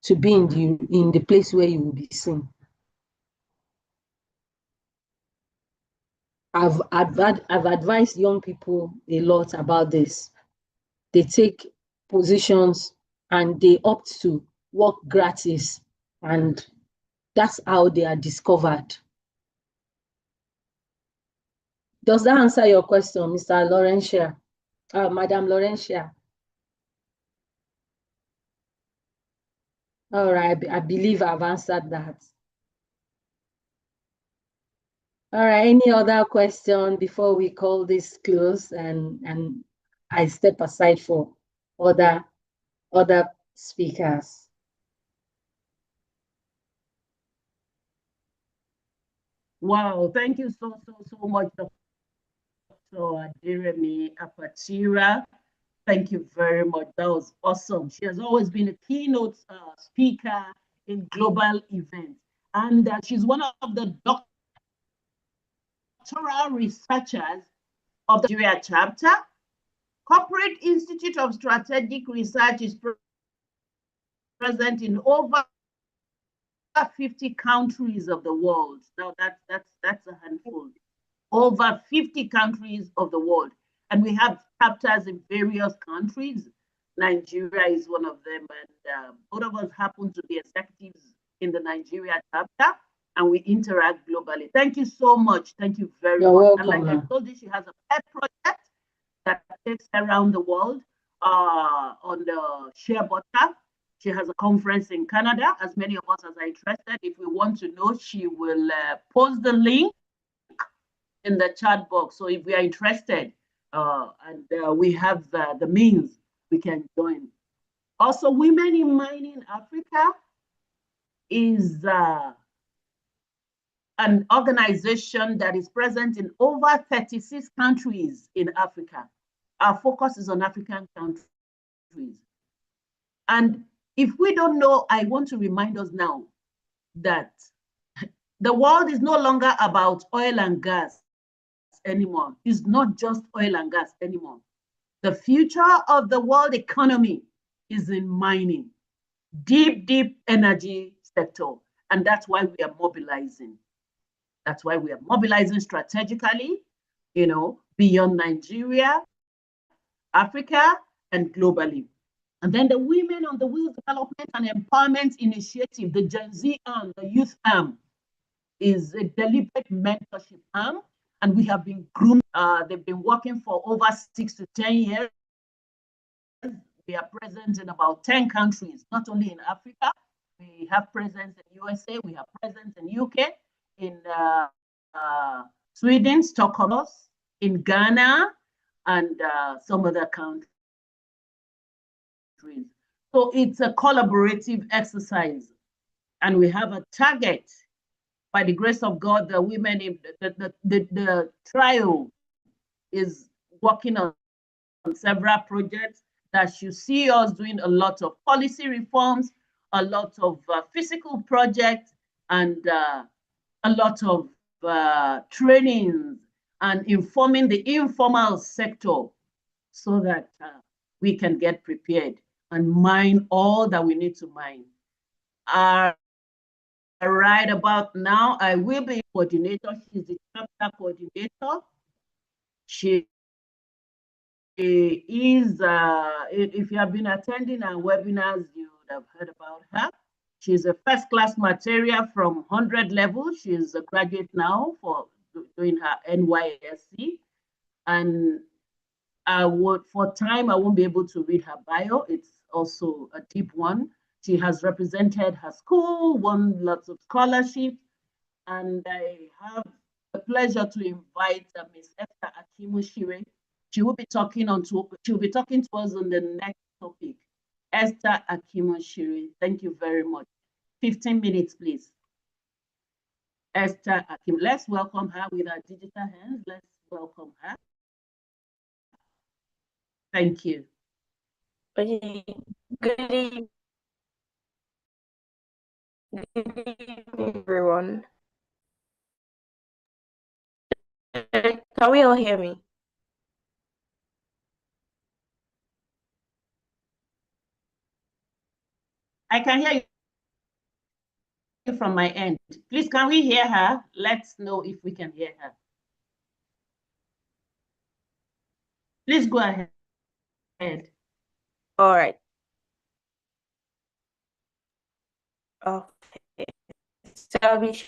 B: to be in the place where you will be seen. I've advised young people a lot about this. They take positions and they opt to work gratis, and that's how they are discovered. Does that answer your question, Mr. Laurentia? Madam Laurentia? All right, I believe I've answered that. All right, any other question before we call this close and I step aside for other speakers?
A: Wow, thank you so much, Dr. Aderemi Apatira. Thank you very much. That was awesome. She has always been a keynote speaker in global events. And she's one of the doctoral researchers of the Nigeria chapter, Corporate Institute of Strategic Research is present in over 50 countries of the world. Now that's a handful. Over 50 countries of the world. And we have chapters in various countries. Nigeria is one of them, and both of us happen to be executives in the Nigeria chapter, and we interact globally. Thank you so much. Thank you very much.
B: Welcome.
A: And like I told you, she has a pet project that takes around the world on the share butter. She has a conference in Canada. As many of us as are interested, if we want to know, she will post the link in the chat box. So if we are interested and we have the means, we can join. Also, Women in Mining Africa is an organization that is present in over 36 countries in Africa. Our focus is on African countries. And if we don't know, I want to remind us now that the world is no longer about oil and gas anymore. It's not just oil and gas anymore. The future of the world economy is in mining, deep energy sector. And that's why we are mobilizing. That's why we are mobilizing strategically, beyond Nigeria, Africa, and globally. And then the Women on the Wheels Development and Empowerment Initiative, the Gen Z arm, the youth arm, is a deliberate mentorship arm. And we have been groomed. They've been working for over 6 to 10 years. We are present in about 10 countries, not only in Africa. We have presence in USA, we have presence in UK, in Sweden, Stockholm, in Ghana, and some other countries. So it's a collaborative exercise. And we have a target. By the grace of God, the women in the trial is working on several projects that should see us doing a lot of policy reforms, a lot of physical projects, and a lot of trainings and informing the informal sector so that we can get prepared and mine all that we need to mine. Right about now, I will be coordinator. She's the chapter coordinator. She is, if you have been attending our webinars, you would have heard about her. She's a first-class material from 100 level. She's a graduate now for doing her NYSC. And for time, I won't be able to read her bio. It's also a deep one. She has represented her school, won lots of scholarships, and I have the pleasure to invite Ms. Esther Akimushire. She will be talking to us on the next topic. Esther Akimushire, thank you very much. 15 minutes, please. Esther Akim, let's welcome her with our digital hands. Let's welcome her. Thank you.
E: Okay. Good evening. Good evening, everyone. Can we all hear me?
A: I can hear you from my end. Please, can we hear her? Let's know if we can hear her. Please go ahead.
E: All right. Okay. So I'll be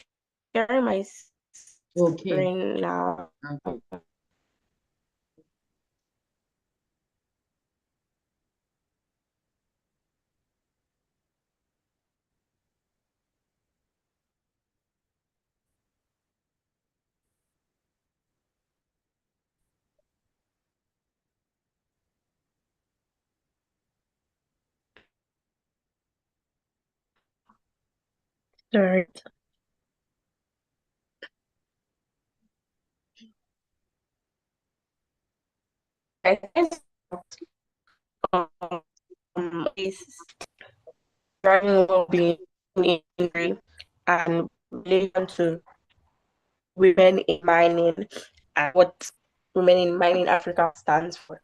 E: sharing my screen now.
A: Okay.
E: Sorry. Is driving well-being injury and relation to women in mining and what Women in Mining Africa stands for.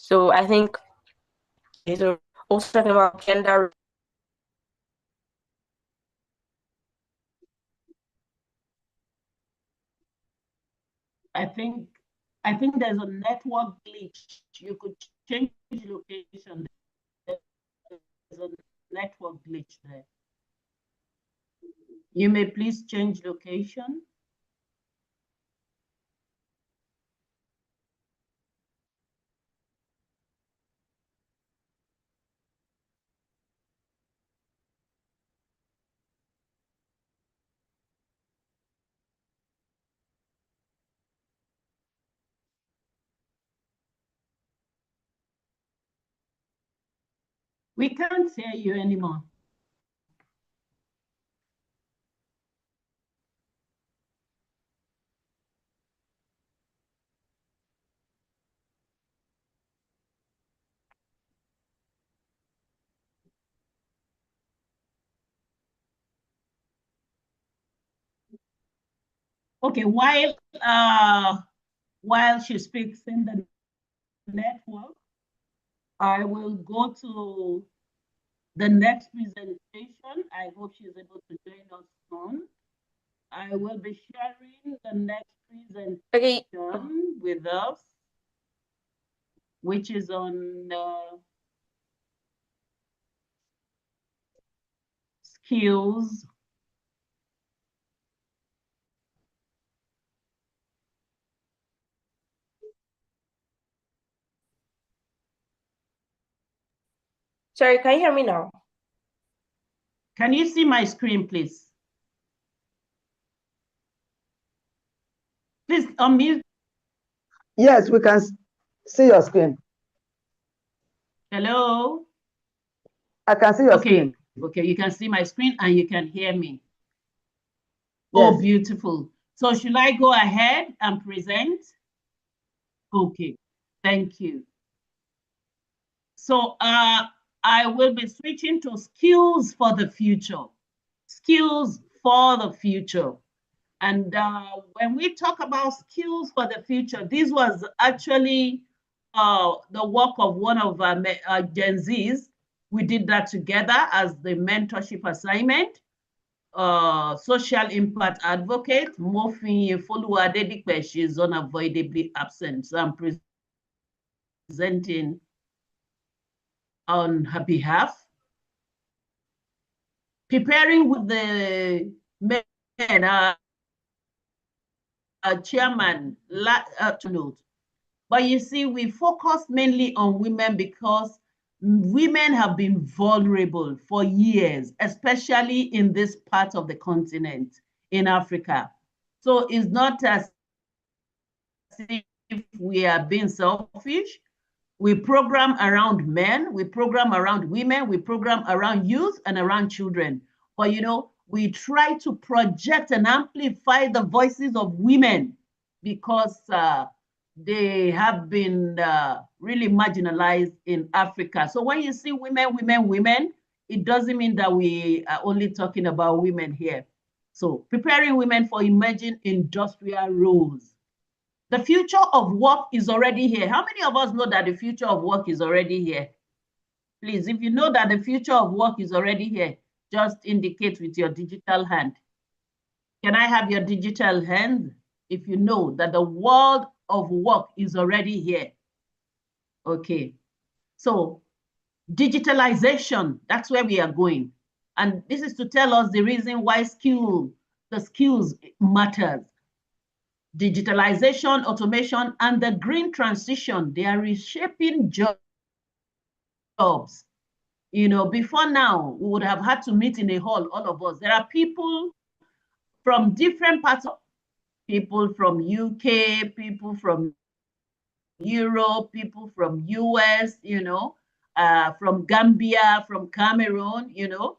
E: So I think it's also talking about gender.
A: I think there's a network glitch. You could change location. There's a network glitch there. You may please change location. We can't hear you anymore. Okay, while she speaks in the network, I will go to the next presentation. I hope she's able to join us soon. I will be sharing the next presentation with us, which is on skills.
E: Sorry, can you hear me now?
A: Can you see my screen, please? Please unmute.
F: Yes, we can see your screen.
A: Hello?
F: I can see your screen.
A: Okay, you can see my screen and you can hear me.
F: Yes.
A: Oh, beautiful. So should I go ahead and present? Okay, thank you. So I will be switching to skills for the future. Skills for the future. And when we talk about skills for the future, this was actually the work of one of Gen Zs. We did that together as the mentorship assignment. Social impact advocate, Mofin Foluwadedipe, she's unavoidably absent. So I'm presenting on her behalf. Preparing with the men, chairman, to note. But you see, we focus mainly on women because women have been vulnerable for years, especially in this part of the continent, in Africa. So it's not as if we are being selfish. We program around men, we program around women, we program around youth and around children. But you know, we try to project and amplify the voices of women because they have been really marginalized in Africa. So when you see women, women, women, it doesn't mean that we are only talking about women here. So preparing women for emerging industrial roles. The future of work is already here. How many of us know that the future of work is already here? Please, if you know that the future of work is already here, just indicate with your digital hand. Can I have your digital hand if you know that the world of work is already here? Okay. So digitalization, that's where we are going. And this is to tell us the reason why the skills matters. Digitalization, automation, and the green transition, they are reshaping jobs. You know, before now, we would have had to meet in a hall, all of us. There are people from different parts of people from UK, people from Europe, people from US, you know, from Gambia, from Cameroon, you know.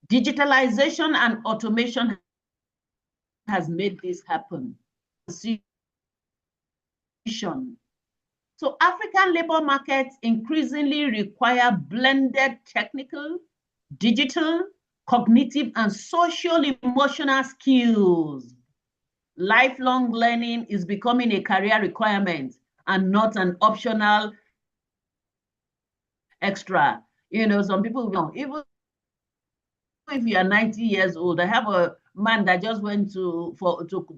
A: Digitalization and automation has made this happen. So African labor markets increasingly require blended technical, digital, cognitive, and social emotional skills. Lifelong learning is becoming a career requirement. and not an optional extra. You know, some people don't. Even if you are 90 years old, I have a man that just went to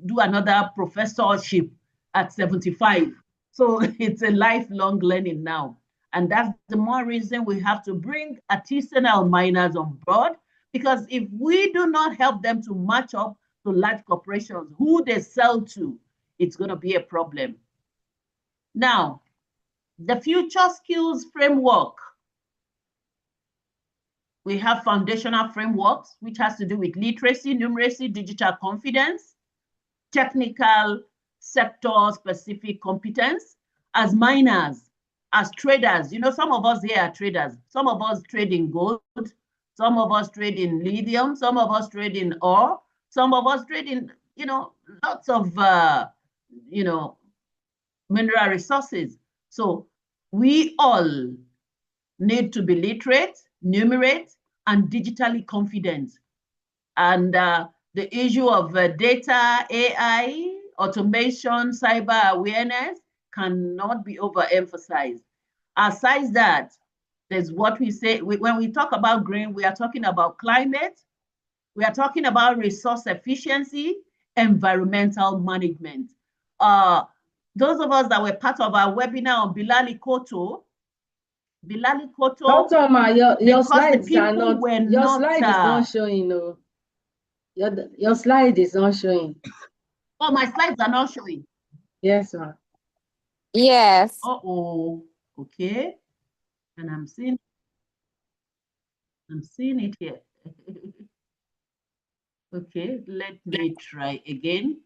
A: do another professorship at 75. So it's a lifelong learning now. And that's the more reason we have to bring artisanal miners on board, because if we do not help them to match up to large corporations who they sell to, it's going to be a problem. Now, the future skills framework. We have foundational frameworks, which has to do with literacy, numeracy, digital confidence, technical sector-specific competence. As miners, as traders, you know, some of us here are traders. Some of us trade in gold. Some of us trade in lithium. Some of us trade in ore. Some of us trade in, you know, lots of, you know, mineral resources. So we all need to be literate, numerate, and digitally confident. And the issue of data, AI, automation, cyber awareness cannot be overemphasized. Aside that, there's what we say, when we talk about green, we are talking about climate, we are talking about resource efficiency, environmental management. Those of us that were part of our webinar on Bilali Koto,
B: Dr. Ma, your slides are not, your slide is not showing. No. Your slide is not showing.
A: Oh, my slides are not showing.
B: Yes, ma'am.
E: Yes.
A: Uh-oh. Okay. And I'm seeing it here. Okay, let me try again.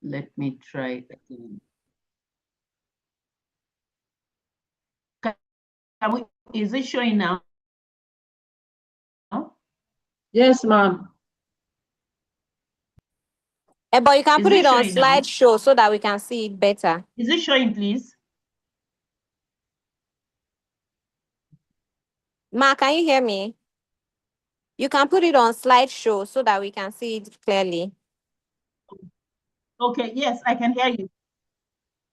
A: Let me try again. Is it showing now?
B: Yes, ma'am.
E: But you can put it on slideshow so that we can see it better.
A: Is it showing, please?
E: Ma, can you hear me? You can put it on slideshow so that we can see it clearly.
A: Okay, yes, I can hear you.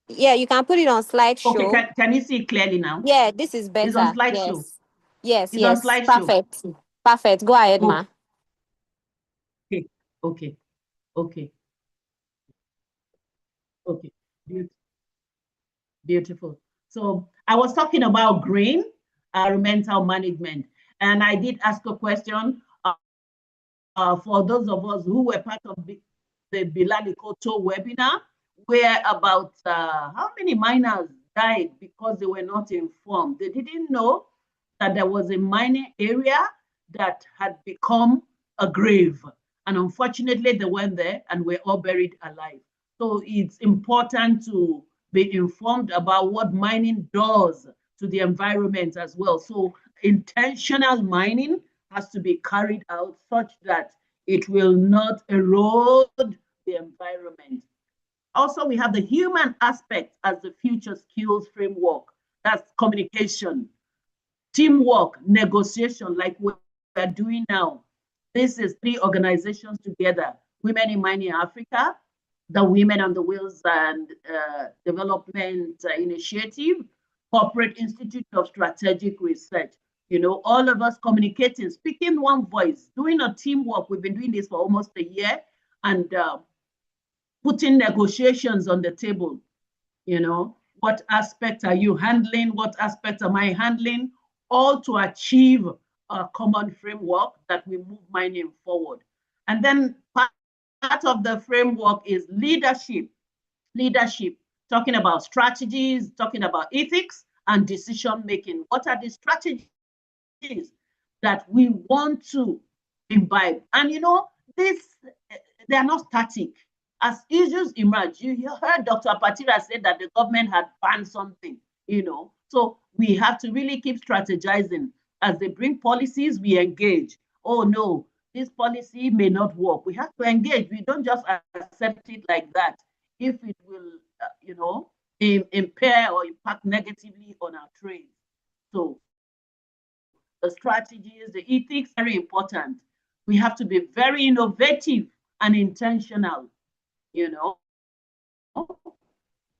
E: Yeah, you can put it on slideshow.
A: Okay, can you see it clearly now?
E: Yeah, this is better.
A: It's on slideshow.
E: Yes,
A: it's
E: yes.
A: On slideshow.
E: Perfect. Perfect. Go ahead, Ma.
A: Okay, okay, okay. Okay, beautiful. So I was talking about green environmental management, and I did ask a question for those of us who were part of the Bilali Koto webinar, where about how many miners died because they were not informed. They didn't know that there was a mining area that had become a grave. And unfortunately, they went there and were all buried alive. So it's important to be informed about what mining does to the environment as well. So intentional mining has to be carried out such that it will not erode the environment. Also, we have the human aspect as the future skills framework. That's communication, teamwork, negotiation, like we're doing now. This is 3 organizations together: Women in Mining Africa, the Women on the Wheels and Development Initiative, Corporate Institute of Strategic Research. You know, all of us communicating, speaking one voice, doing a teamwork. We've been doing this for almost a year, and putting negotiations on the table. You know, what aspect are you handling? What aspect am I handling? All to achieve a common framework that we move mining forward. And then part of the framework is leadership. Leadership, talking about strategies, talking about ethics and decision making. What are the strategies that we want to imbibe? And you know, they are not static. As issues emerge, you heard Dr. Patira say that the government had banned something, you know. So we have to really keep strategizing. As they bring policies, we engage. Oh no, this policy may not work. We have to engage. We don't just accept it like that. If it will, you know, impair or impact negatively on our trade. So the strategies, the ethics, very important. We have to be very innovative and intentional, you know.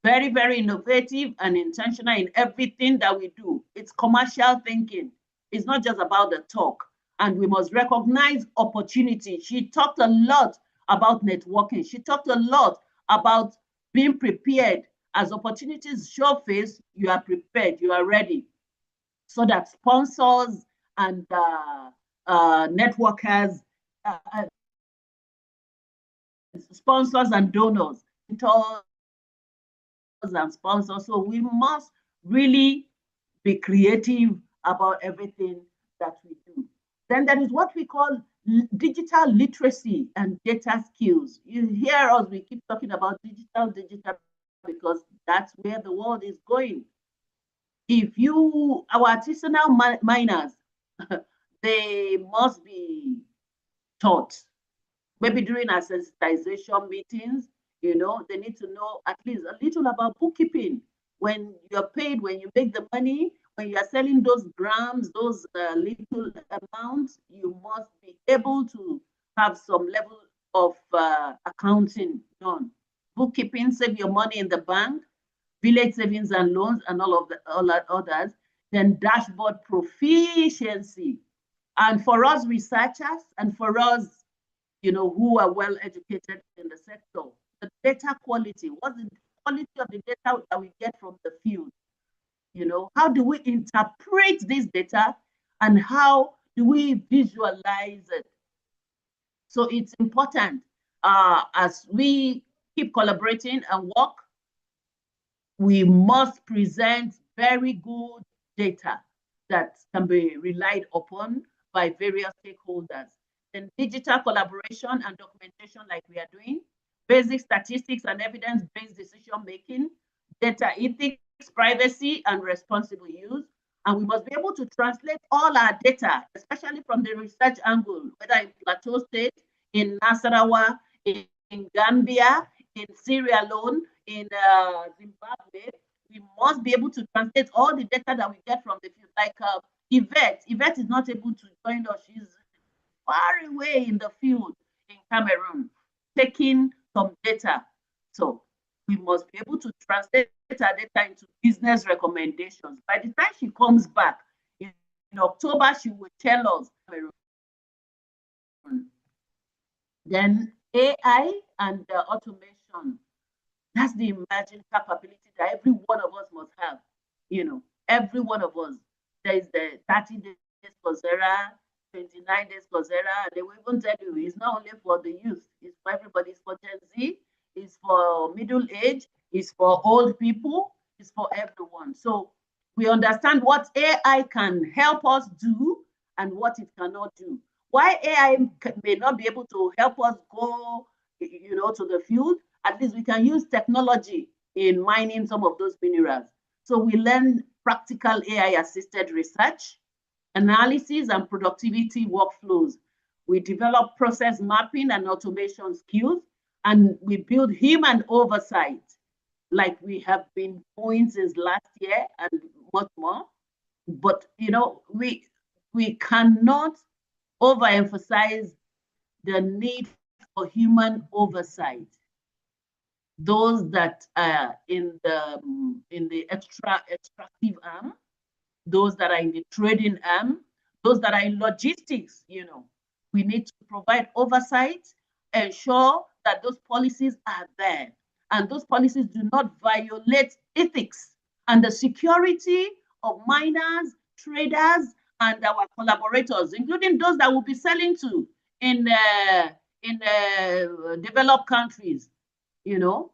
A: very, very innovative and intentional in everything that we do. It's commercial thinking. It's not just about the talk. And we must recognize opportunity. She talked a lot about networking. She talked a lot about being prepared. As opportunities show face, you are prepared, you are ready. So that sponsors and networkers, sponsors and donors, and sponsors. So we must really be creative about everything that we do. Then there is what we call digital literacy and data skills. You hear us, we keep talking about digital, because that's where the world is going. If you, our artisanal miners, they must be taught. Maybe during our sensitization meetings, you know, they need to know at least a little about bookkeeping. When you're paid, when you make the money, when you are selling those grams, those little amounts, you must be able to have some level of accounting done. Bookkeeping, save your money in the bank, village savings and loans, and all that others. Then dashboard proficiency. And for us researchers, and for us, you know, who are well educated in the sector, the data quality, what's the quality of the data that we get from the field? You know, how do we interpret this data and how do we visualize it? So it's important as we keep collaborating and work, we must present very good data that can be relied upon by various stakeholders. Then digital collaboration and documentation like we are doing, basic statistics and evidence-based decision-making, data ethics, privacy, and responsible use. And we must be able to translate all our data, especially from the research angle, whether in Plateau State, in Nasarawa, in Gambia, in Sierra Leone, in Zimbabwe. We must be able to translate all the data that we get from the field. Like Yvette is not able to join us. She's far away in the field in Cameroon, taking some data. So we must be able to translate our data into business recommendations. By the time she comes back in October, she will tell us. Then AI and automation. That's the emerging capability that every one of us must have. You know, every one of us. There is the 30 days CISR, 29 days CISR. They will even tell you it's not only for the youth, it's for everybody. It's for Gen Z, it's for middle age, it's for old people, it's for everyone. So we understand what AI can help us do and what it cannot do. Why AI may not be able to help us go, you know, to the field, at least we can use technology in mining some of those minerals. So we learn practical AI-assisted research, analysis, and productivity workflows. We develop process mapping and automation skills, and we build human oversight, like we have been doing since last year and much more. But, you know, we cannot overemphasize the need for human oversight. Those that are in the extractive arm, those that are in the trading arm, those that are in logistics, you know, we need to provide oversight, ensure that those policies are there, and those policies do not violate ethics and the security of miners, traders, and our collaborators, including those that will be selling to in developed countries, you know,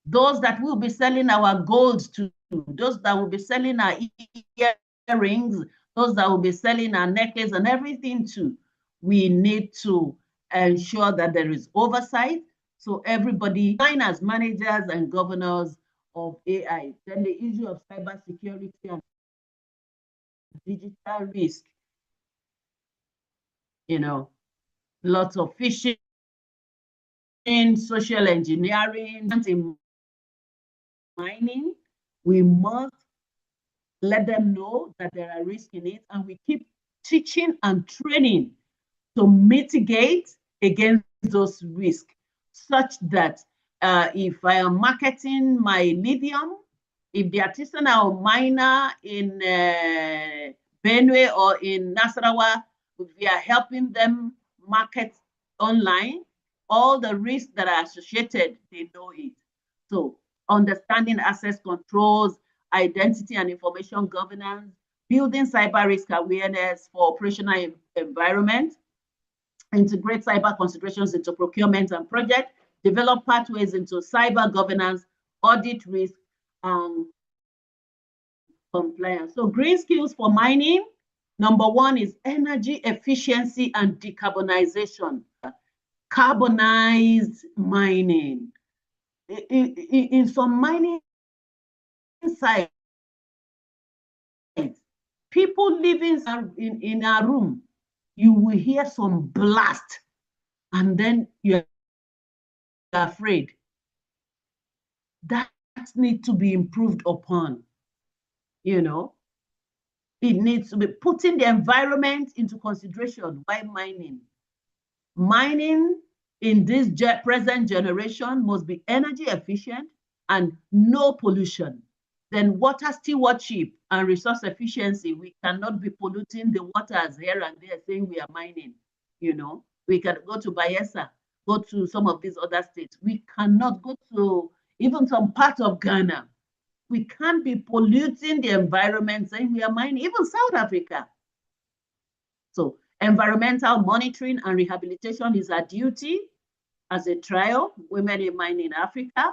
A: those that will be selling our gold to, those that will be selling our earrings, those that will be selling our necklaces and everything too. We need to ensure that there is oversight. So everybody, as managers and governors of AI. Then the issue of cybersecurity and digital risk. You know, lots of phishing, social engineering, in mining. We must let them know that there are risks in it, and we keep teaching and training to mitigate against those risks, such that if I am marketing my lithium, if the artisanal miner in Benue or in Nasarawa, we are helping them market online, all the risks that are associated, they know it. So understanding access controls, identity and information governance, building cyber risk awareness for operational environment, integrate cyber considerations into procurement and project, develop pathways into cyber governance, audit risk, compliance. So green skills for mining, number one is energy efficiency and decarbonization. Carbonized mining. In some mining sites, people living in a room, you will hear some blast, and then you're afraid. That needs to be improved upon. You know, it needs to be putting the environment into consideration while mining. Mining in this present generation must be energy efficient and no pollution. Then water stewardship and resource efficiency, we cannot be polluting the waters here and there saying we are mining. You know, we can go to Bayelsa, go to some of these other states. We cannot go to even some part of Ghana. We can't be polluting the environment saying we are mining, even South Africa. So environmental monitoring and rehabilitation is our duty as a trio, Women in Mining Africa,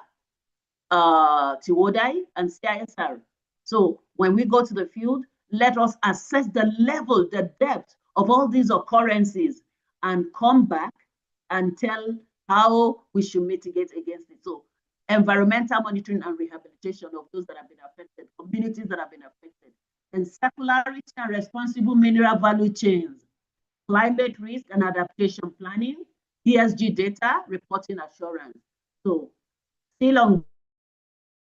A: TWODEI, and CISR. So when we go to the field, let us assess the level, the depth of all these occurrences and come back and tell how we should mitigate against it. So environmental monitoring and rehabilitation of those that have been affected, communities that have been affected, and circularity and responsible mineral value chains, climate risk and adaptation planning, ESG data, reporting assurance. So still on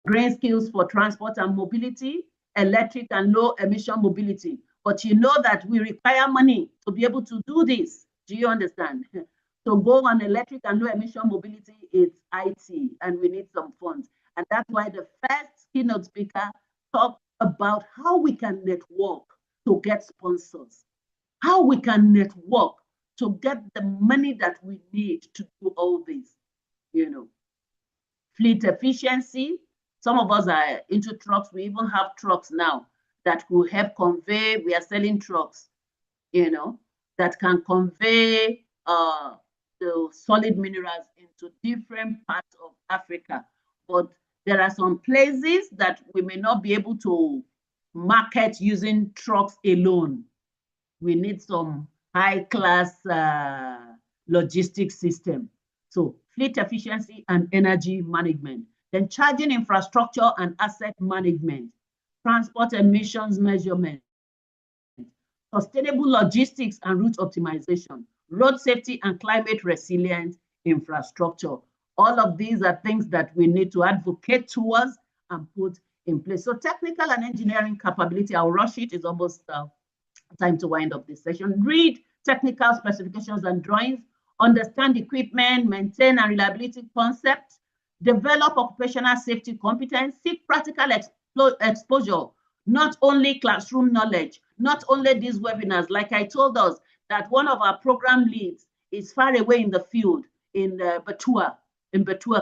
A: green skills for transport and mobility, electric and low emission mobility. But you know that we require money to be able to do this. Do you understand? To go on electric and low emission mobility, it's IT, and we need some funds. And that's why the first keynote speaker talked about how we can network to get sponsors, how we can network to get the money that we need to do all this, you know. Fleet efficiency. Some of us are into trucks. We even have trucks now that will help convey. We are selling trucks, you know, that can convey the solid minerals into different parts of Africa. But there are some places that we may not be able to market using trucks alone. We need some high-class logistics system. So fleet efficiency and energy management. Then charging infrastructure and asset management, transport emissions measurement, sustainable logistics and route optimization, road safety and climate resilient infrastructure. All of these are things that we need to advocate towards and put in place. So technical and engineering capability, I'll rush it, it's almost time to wind up this session. Read technical specifications and drawings, understand equipment, maintain and reliability concepts, develop occupational safety competence, seek practical exposure, not only classroom knowledge, not only these webinars. Like I told us that one of our program leads is far away in the field in Bertoua,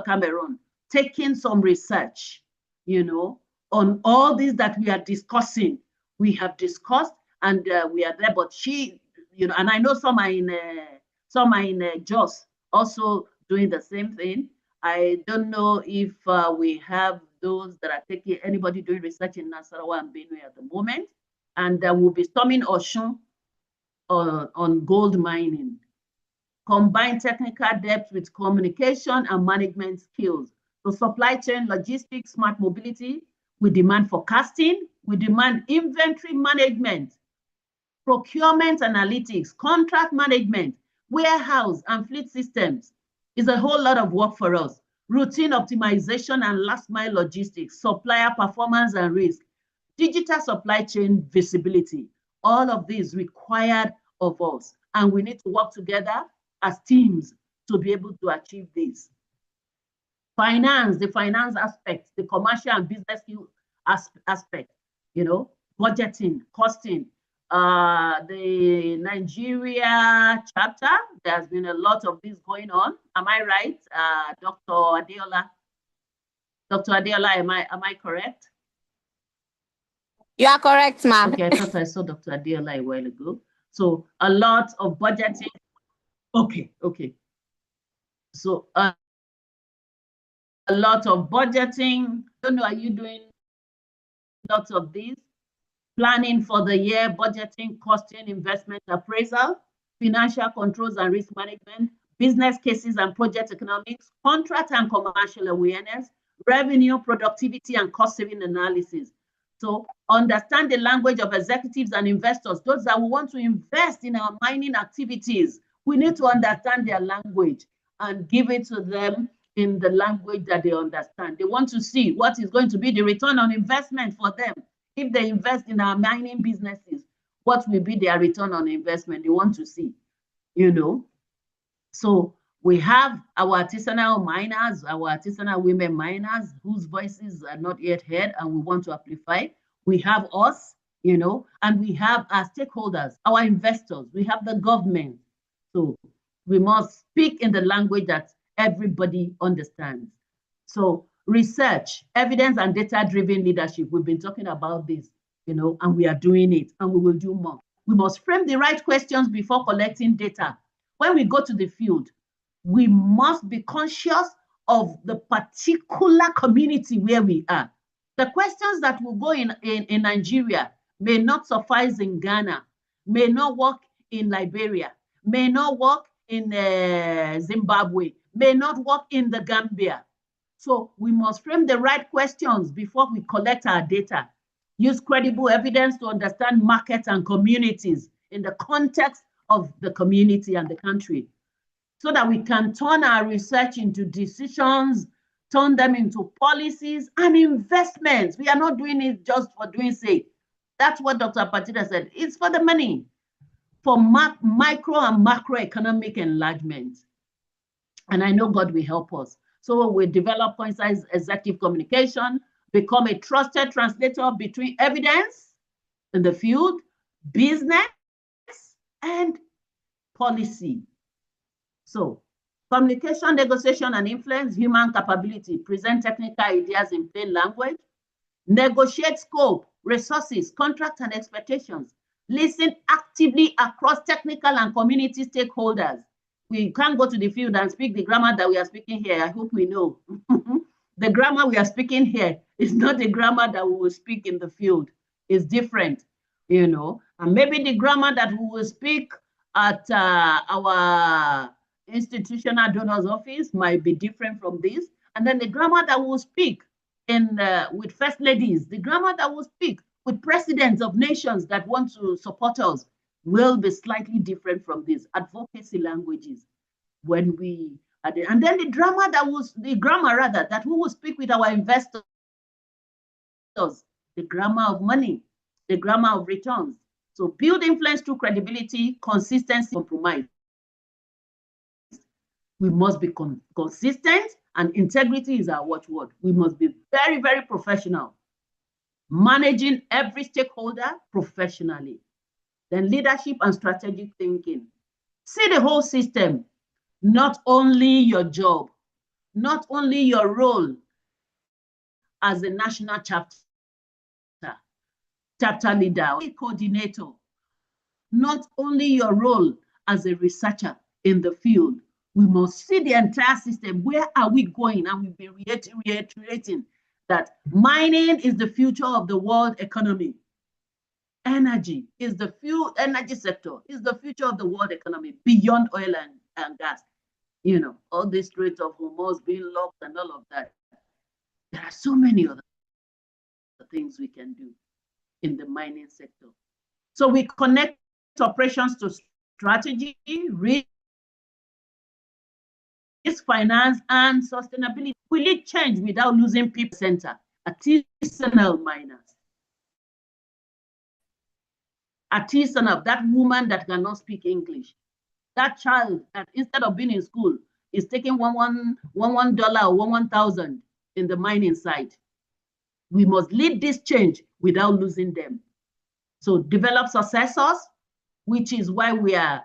A: Cameroon, taking some research, you know, on all these that we are discussing. We have discussed and we are there, but she, you know, and I know some are in Jos also doing the same thing. I don't know if we have those that are taking, anybody doing research in Nasarawa and Benue at the moment. And we'll be storming Oshun on gold mining. Combine technical depth with communication and management skills. So supply chain, logistics, smart mobility, we demand forecasting, we demand inventory management, procurement analytics, contract management, warehouse and fleet systems. Is a whole lot of work for us. Routine optimization and last mile logistics, supplier performance and risk, digital supply chain visibility. All of these required of us. And we need to work together as teams to be able to achieve this. Finance, the finance aspect, the commercial and business aspect, you know, budgeting, costing. The Nigeria chapter, there's been a lot of this going on. Am I right, Dr. Adeola? Dr. Adeola, am I correct?
E: You are correct, ma'am.
A: Okay, I thought I saw Dr. Adeola a while ago. So a lot of budgeting. Okay. So a lot of budgeting. I don't know, are you doing lots of these? Planning for the year, budgeting, costing, investment appraisal, financial controls and risk management, business cases and project economics, contract and commercial awareness, revenue, productivity, and cost-saving analysis. So understand the language of executives and investors, those that will want to invest in our mining activities. We need to understand their language and give it to them in the language that they understand. They want to see what is going to be the return on investment for them. If they invest in our mining businesses, what will be their return on investment? They want to see, you know. So we have our artisanal miners, our artisanal women miners whose voices are not yet heard and we want to amplify. We have us, you know, and we have our stakeholders, our investors, we have the government. So we must speak in the language that everybody understands. So research, evidence and data-driven leadership, we've been talking about this, you know, and we are doing it and we will do more. We must frame the right questions before collecting data. When we go to the field, we must be conscious of the particular community where we are. The questions that will go in Nigeria may not suffice in Ghana, may not work in Liberia, may not work in Zimbabwe, may not work in the Gambia. So we must frame the right questions before we collect our data. Use credible evidence to understand markets and communities in the context of the community and the country, so that we can turn our research into decisions, turn them into policies and investments. We are not doing it just for doing sake. That's what Dr. Patida said. It's for the money, for micro and macroeconomic enlargement. And I know God will help us. So we develop concise executive communication, become a trusted translator between evidence in the field, business, and policy. So communication, negotiation, and influence, human capability, present technical ideas in plain language, negotiate scope, resources, contracts, and expectations, listen actively across technical and community stakeholders. We can't go to the field and speak the grammar that we are speaking here. I hope we know. The grammar we are speaking here is not the grammar that we will speak in the field. It's different, you know. And maybe the grammar that we will speak at our institutional donors office might be different from this. And then the grammar that we will speak in with first ladies, the grammar that we will speak with presidents of nations that want to support us will be slightly different from this. Advocacy languages, when we and then the grammar that we will speak with our investors, the grammar of money, the grammar of returns. So build influence through credibility, consistency, compromise. We must be consistent, and integrity is our watchword. We must be very, very professional, managing every stakeholder professionally. Then leadership and strategic thinking. See the whole system, not only your job, not only your role as a national chapter leader, coordinator, not only your role as a researcher in the field. We must see the entire system. Where are we going? And we've been reiterating that mining is the future of the world economy. Energy is the energy sector is the future of the world economy beyond oil and gas. You know, all this Strait of Hormuz being locked and all of that. There are so many other things we can do in the mining sector. So we connect operations to strategy, risk, finance, and sustainability. Will it change without losing people center? Artisanal miners. Artisanal, that woman that cannot speak English, that child that instead of being in school is taking $1 or 1,000 in the mining site. We must lead this change without losing them. So develop successors, which is why we are,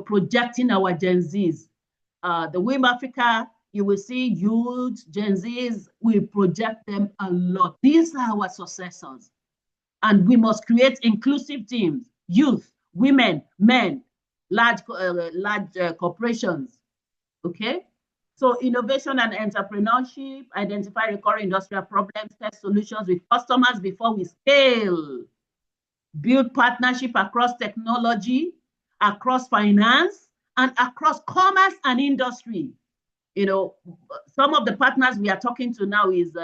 A: projecting our Gen Zs. The WiM-Africa, you will see youth, Gen Zs, we project them a lot. These are our successors. And we must create inclusive teams, youth, women, men, large corporations, okay? So innovation and entrepreneurship, identify recurring industrial problems, test solutions with customers before we scale. Build partnership across technology, across finance, and across commerce and industry. Some of the partners we are talking to now is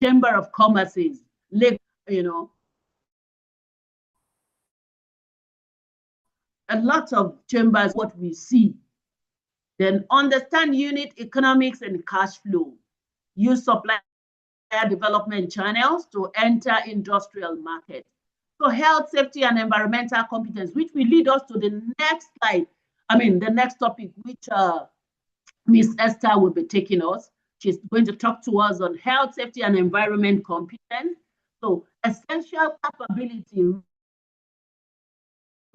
A: Chamber of Commerce's, a lot of chambers, what we see. Then understand unit economics and cash flow. Use supplier development channels to enter industrial markets. So health, safety, and environmental competence, which will lead us to the next slide. The next topic, which Ms. Esther will be taking us. She's going to talk to us on health, safety, and environment competence. So essential capability,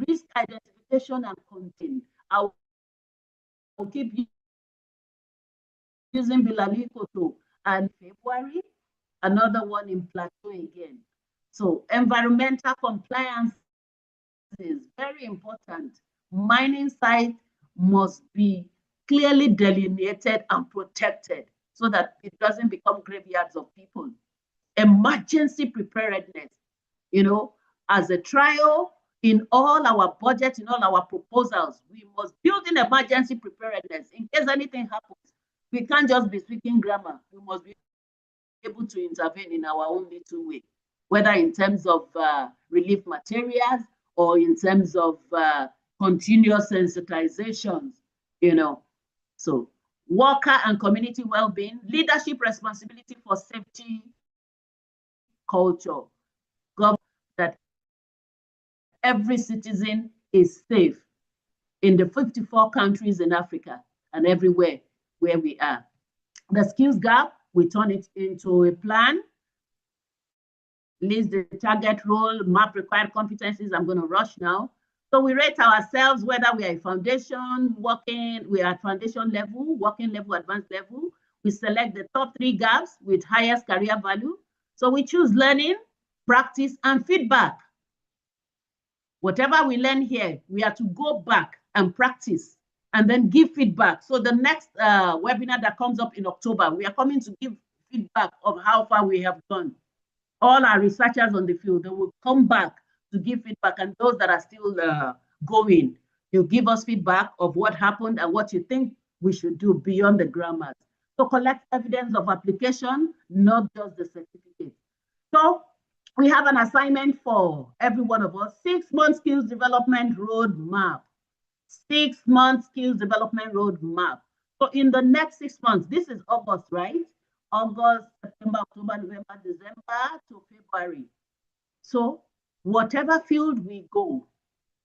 A: risk identification and content. I will keep using Bilalikoto and February, another one in Plateau again. So environmental compliance is very important. Mining sites must be clearly delineated and protected so that it doesn't become graveyards of people. Emergency preparedness, as a trial in all our budget, in all our proposals, we must build in emergency preparedness in case anything happens. We can't just be speaking grammar. We must be able to intervene in our own little way, whether in terms of relief materials or in terms of continuous sensitizations, So worker and community well-being, leadership responsibility for safety culture, that every citizen is safe in the 54 countries in Africa and everywhere where we are. The skills gap, we turn it into a plan, list the target role, map required competencies. I'm going to rush now. So we rate ourselves whether we are a foundation, we are at foundation level, working level, advanced level. We select the top 3 gaps with highest career value. So we choose learning, practice, and feedback. Whatever we learn here, we are to go back and practice and then give feedback. So the next webinar that comes up in October, we are coming to give feedback of how far we have gone. All our researchers on the field, they will come back to give feedback, and those that are still going, you give us feedback of what happened and what you think we should do beyond the grammars. So collect evidence of application, not just the certificate. So we have an assignment for every one of us, 6-month skills development roadmap. 6-month skills development roadmap. So in the next 6 months, this is August, right? August, September, October, November, December to February. So whatever field we go,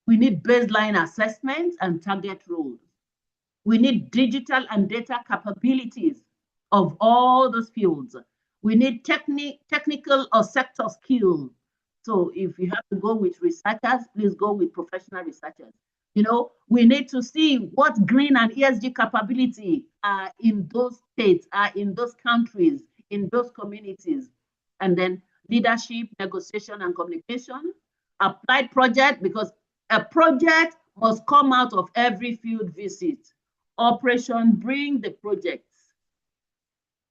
A: we need baseline assessments and target roles. We need digital and data capabilities of all those fields. We need technical or sector skills. So if you have to go with researchers, please go with professional researchers. We need to see what green and ESG capability are in those states, are in those countries, in those communities. And then leadership, negotiation, and communication. Applied project, because a project must come out of every field visit. Operation, bring the projects.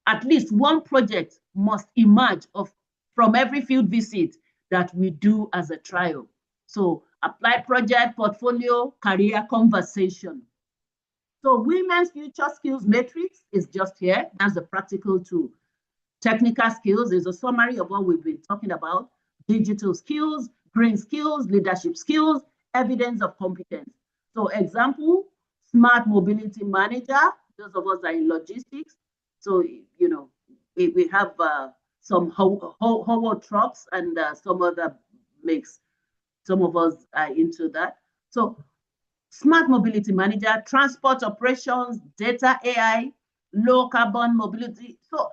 A: At least one project must emerge from every field visit that we do as a trial. So applied project, portfolio, career conversation. So Women's Future Skills Matrix is just here. That's the practical tool. Technical skills is a summary of what we've been talking about. Digital skills, green skills, leadership skills, evidence of competence. So example, smart mobility manager, those of us that are in logistics. So, we have some Howo trucks and some other mix. Some of us are into that. So smart mobility manager, transport operations, data AI, low carbon mobility. So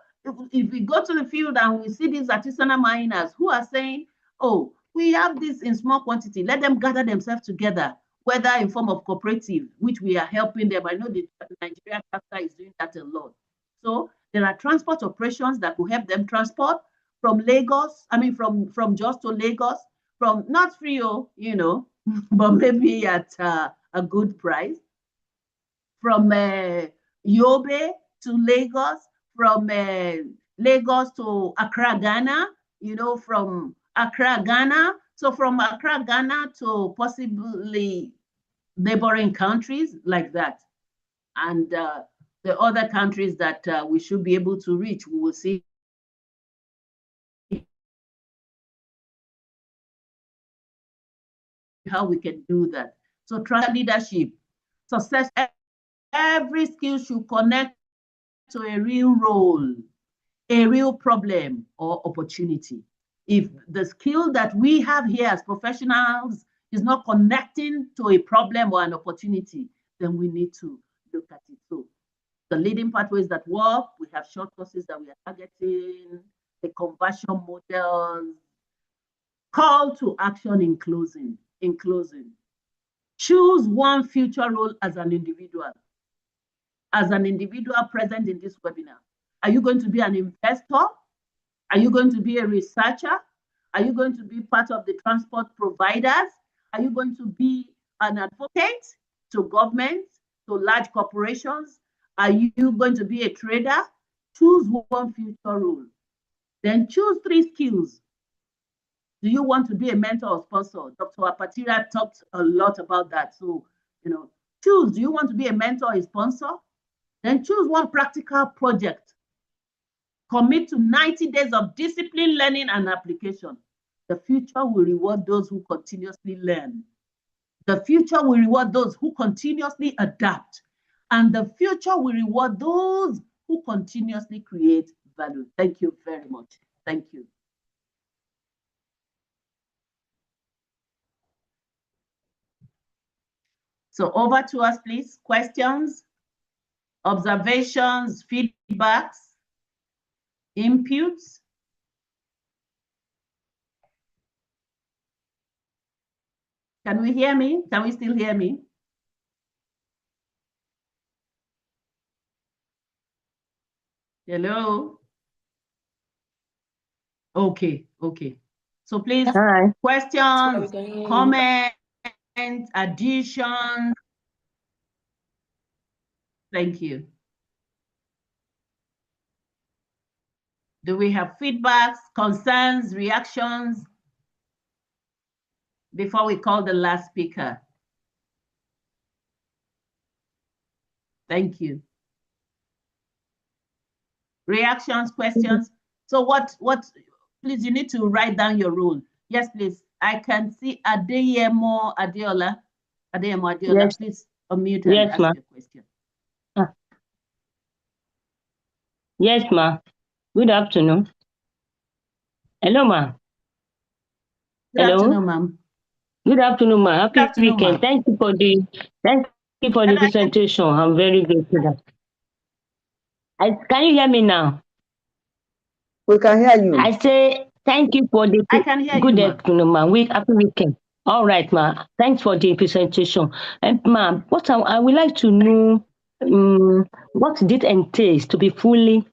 A: if we go to the field and we see these artisanal miners who are saying, oh, we have this in small quantity, let them gather themselves together, whether in form of cooperative, which we are helping them. I know the Nigeria chapter is doing that a lot. So there are transport operations that will help them transport from Lagos, from Jos to Lagos, from not free, you know, but maybe at a good price, from Yobe to Lagos, from Lagos to Accra, Ghana, you know, from Accra, Ghana. So from Accra, Ghana to possibly neighboring countries like that. And the other countries that we should be able to reach, we will see how we can do that. So trust leadership, success, every skill should connect to a real role, a real problem or opportunity. If the skill that we have here as professionals is not connecting to a problem or an opportunity, then we need to look at it. So the leading pathways that work, we have short courses that we are targeting, the conversion models, call to action in closing. Choose one future role as an individual. As an individual present in this webinar, are you going to be an investor? Are you going to be a researcher? Are you going to be part of the transport providers? Are you going to be an advocate to government, to large corporations? Are you going to be a trader? Choose one future role. Then choose 3 skills. Do you want to be a mentor or sponsor? Dr. Apatira talked a lot about that. So, you know, choose, do you want to be a mentor or a sponsor? Then choose one practical project. Commit to 90 days of discipline, learning, and application. The future will reward those who continuously learn. The future will reward those who continuously adapt. And the future will reward those who continuously create value. Thank you very much. Thank you. So over to us, please. Questions, observations, feedbacks, inputs. Can we hear me? Can we still hear me? Hello? Okay. So please, questions, comments, additions. Thank you. Do we have feedbacks, concerns, reactions before we call the last speaker? Thank you. Reactions, questions. So what, please, you need to write down your role. Yes, please. I can see Adeyemo Adeola. Yes. Please unmute and ask your question.
G: Yes, ma. Good afternoon. Hello, ma.
A: Good afternoon, ma'am.
G: Good afternoon, ma. Happy weekend. Thank you for the presentation. I'm very grateful for that. Can you hear me now?
F: We can hear you.
G: I say thank you for the good afternoon, ma. Happy weekend. All right, ma. Thanks for the presentation. And ma, what I would like to know, what did it entail to be fully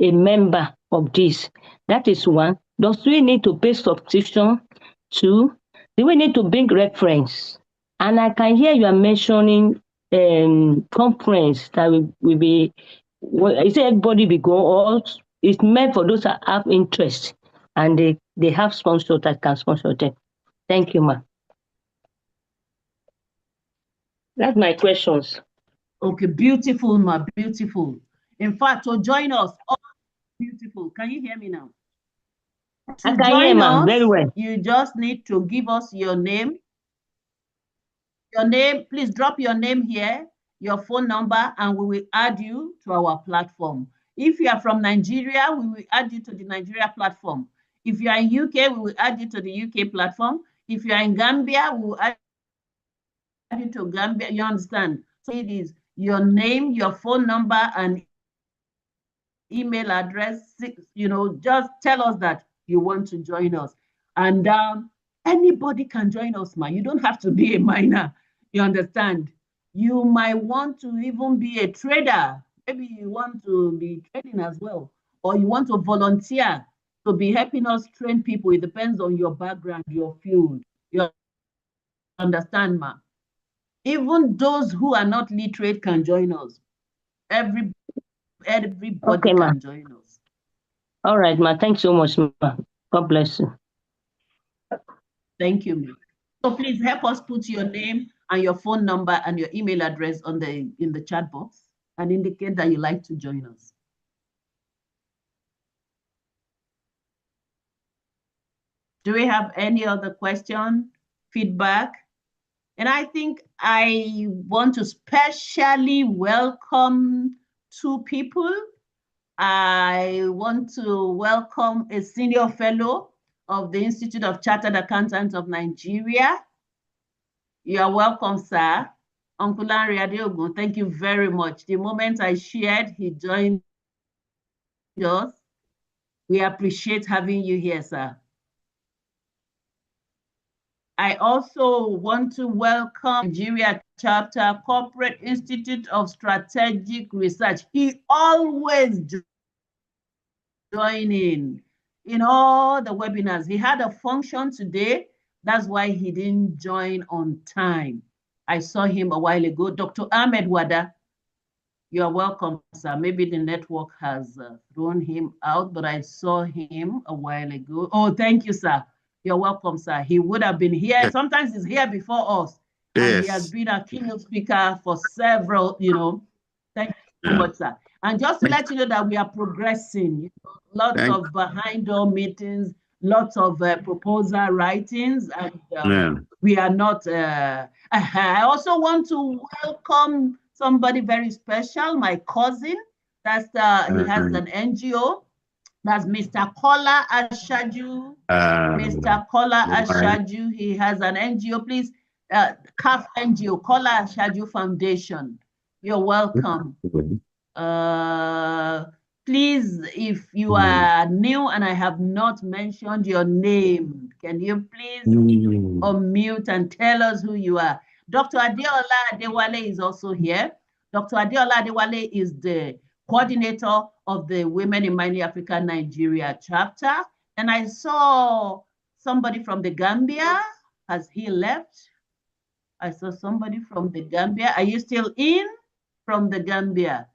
G: a member of this? That is one. Does we need to pay subscription? 2, do we need to bring reference? And I can hear you are mentioning conference that will be, is it everybody will go, or it's meant for those that have interest and they have sponsors that can sponsor them? Thank you, ma. That's my questions.
A: Okay, beautiful, ma, beautiful. In fact, to join us, beautiful. Can you hear me now?
G: I can hear, ma, very well.
A: You just need to give us your name. Your name, please drop your name here, your phone number, and we will add you to our platform. If you are from Nigeria, we will add you to the Nigeria platform. If you are in UK, we will add you to the UK platform. If you are in Gambia, we will add you to Gambia, you understand? So it is your name, your phone number, and email address. Just tell us that you want to join us. And anybody can join us, man. You don't have to be a miner. You understand? You might want to even be a trader. Maybe you want to be trading as well, or you want to volunteer to be helping us train people. It depends on your background, your field. You understand, ma? Even those who are not literate can join us. Everybody
G: Okay,
A: can join us.
G: All right, ma. Thanks so much, ma. God bless you.
A: Thank you, ma. So please help us put your name and your phone number and your email address in the chat box and indicate that you like to join us. Do we have any other question, feedback? And I think I want to specially welcome two people. I want to welcome a senior fellow of the Institute of Chartered Accountants of Nigeria. You are welcome, sir. Uncle Larry Adeogun, thank you very much. The moment I shared, he joined us. We appreciate having you here, sir. I also want to welcome Nigeria Chapter Corporate Institute of Strategic Research. He always joining in all the webinars. He had a function today. That's why he didn't join on time. I saw him a while ago. Dr. Ahmed Wada, you are welcome, sir. Maybe the network has thrown him out, but I saw him a while ago. Oh, thank you, sir. You're welcome, sir. He would have been here. Yes. Sometimes he's here before us. Yes. And he has been a keynote speaker for several, Thank you so much, sir. And just to let you know that we are progressing. Lots of behind-door meetings, lots of proposal writings, and we are not... I also want to welcome somebody very special, my cousin. That's he has an NGO. That's Mr. Kola Ashaju. Mr. Kola Ashaju. He has an NGO. Please, CAF NGO, Kola Ashaju Foundation. You're welcome. Please, if you are new and I have not mentioned your name, can you please unmute and tell us who you are? Dr. Adeola Adewale is also here. Dr. Adeola Adewale is the coordinator of the Women in WiM-Africa Nigeria chapter. And I saw somebody from the Gambia. Has he left? I saw somebody from the Gambia. Are you still in from the Gambia?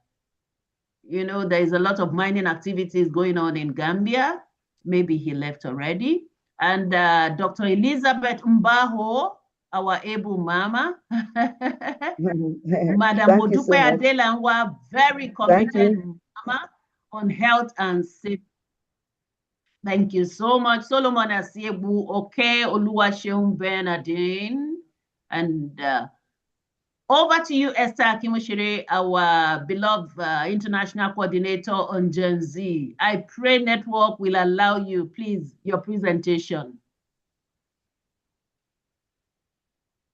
A: There is a lot of mining activities going on in Gambia. Maybe he left already. And Dr. Elizabeth Mbaho, our able mama. Madam Modupe Adelangwa, very committed mama on health and safety. Thank you so much. Solomon Asiebu, okay, Oluwaseun Bernardine. And over to you, Esther Akimushire, our beloved international coordinator on Gen Z. I pray network will allow you, please, your presentation.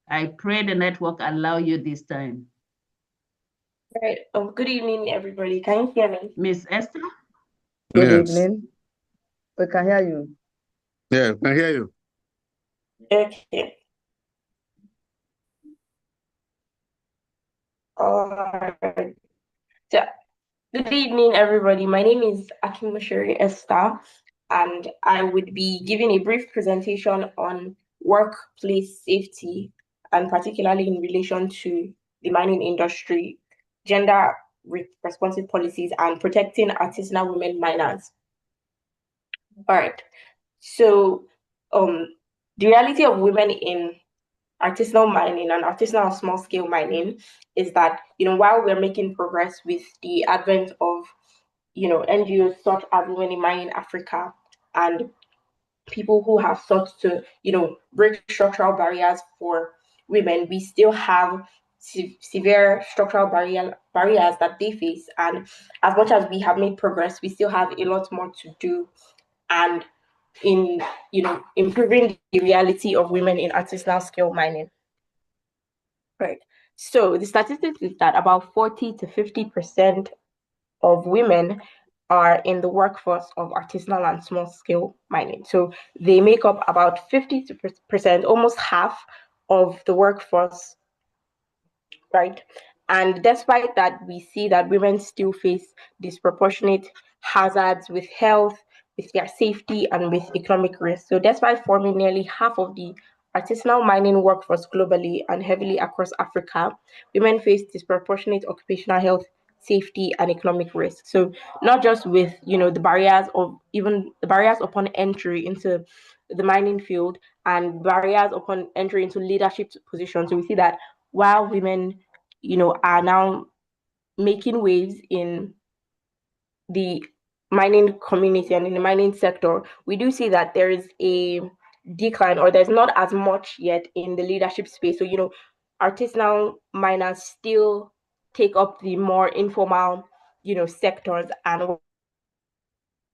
A: I pray the network allow you this time.
E: Right. Good evening, everybody. Can you hear me?
A: Miss Esther?
F: Good evening. We can hear you.
H: Yeah, I can hear you.
E: Okay. All right. So, good evening, everybody. My name is Akimushiri Esther, and I would be giving a brief presentation on workplace safety, and particularly in relation to the mining industry, gender responsive policies, and protecting artisanal women miners. All right. So, the reality of women in artisanal mining and artisanal small-scale mining is that, while we're making progress with the advent of, NGOs such as Women in WiM-Africa and people who have sought to, break structural barriers for women, we still have severe structural barriers that they face. And as much as we have made progress, we still have a lot more to do. And in, improving the reality of women in artisanal scale mining. Right. So the statistics is that about 40 to 50% of women are in the workforce of artisanal and small scale mining. So they make up about 50%, almost half of the workforce, right? And despite that, we see that women still face disproportionate hazards with health, with their safety, and with economic risk. So despite forming nearly half of the artisanal mining workforce globally and heavily across Africa, women face disproportionate occupational health, safety, and economic risk. So not just with the barriers of even the barriers upon entry into the mining field and barriers upon entry into leadership positions. So we see that while women, are now making waves in the mining community and in the mining sector, we do see that there is a decline, or there's not as much yet in the leadership space. So, artisanal miners still take up the more informal, sectors. And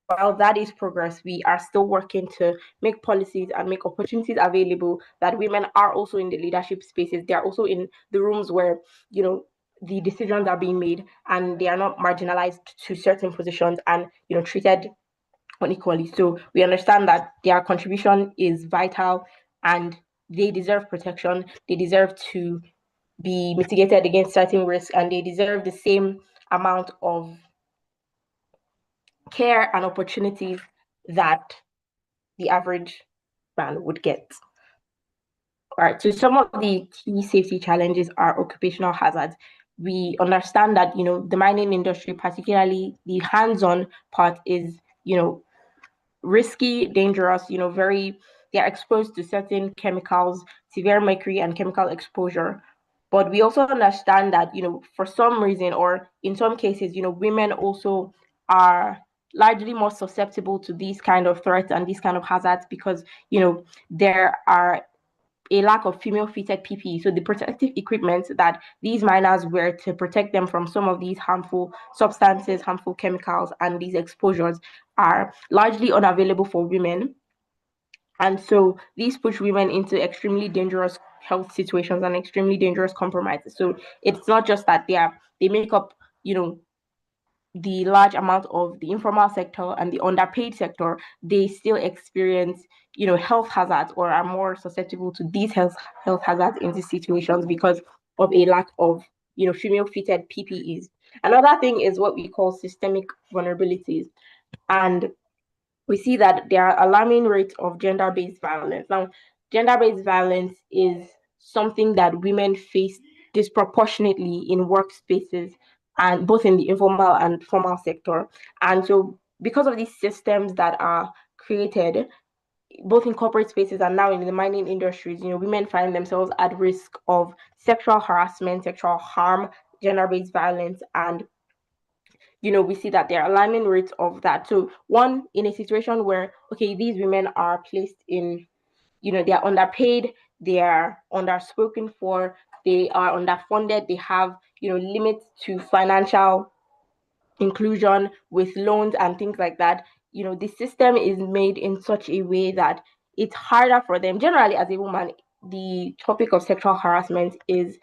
E: while that is progress, we are still working to make policies and make opportunities available that women are also in the leadership spaces. They're also in the rooms where, the decisions are being made, and they are not marginalized to certain positions and, treated unequally. So we understand that their contribution is vital and they deserve protection. They deserve to be mitigated against certain risks, and they deserve the same amount of care and opportunities that the average man would get. All right, so some of the key safety challenges are occupational hazards. We understand that, the mining industry, particularly the hands-on part, is, risky, dangerous, they're exposed to certain chemicals, severe mercury and chemical exposure. But we also understand that, for some reason, or in some cases, women also are largely more susceptible to these kind of threats and these kind of hazards because, there are a lack of female fitted PPE. So the protective equipment that these miners wear to protect them from some of these harmful substances, harmful chemicals, and these exposures are largely unavailable for women. And so these push women into extremely dangerous health situations and extremely dangerous compromises. So it's not just that they make up, the large amount of the informal sector and the underpaid sector, they still experience, health hazards, or are more susceptible to these health hazards in these situations because of a lack of, female fitted PPEs. Another thing is what we call systemic vulnerabilities. And we see that there are alarming rates of gender-based violence. Now, gender-based violence is something that women face disproportionately in workspaces, and both in the informal and formal sector. And so because of these systems that are created, both in corporate spaces and now in the mining industries, women find themselves at risk of sexual harassment, sexual harm, gender-based violence, and we see that there are alarming rates of that. So one, in a situation where, okay, these women are placed in, they are underpaid, they are underspoken for, they are underfunded, they have, limits to financial inclusion with loans and things like that. The system is made in such a way that it's harder for them. Generally, as a woman, the topic of sexual harassment is,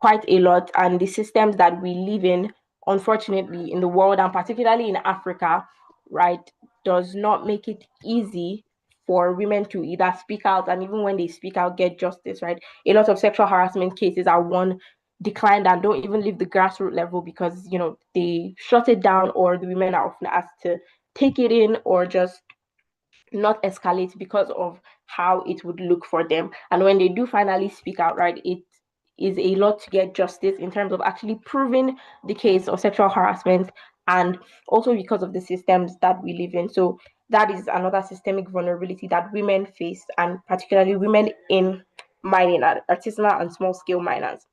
E: quite a lot, and the systems that we live in, unfortunately, in the world, and particularly in Africa, right, does not make it easy for women to either speak out, and even when they speak out, get justice, right? A lot of sexual harassment cases are declined and don't even leave the grassroots level because they shut it down, or the women are often asked to take it in or just not escalate because of how it would look for them. And when they do finally speak out, right, it is a lot to get justice in terms of actually proving the case of sexual harassment, and also because of the systems that we live in. So that is another systemic vulnerability that women face, and particularly women in mining, artisanal and small scale miners.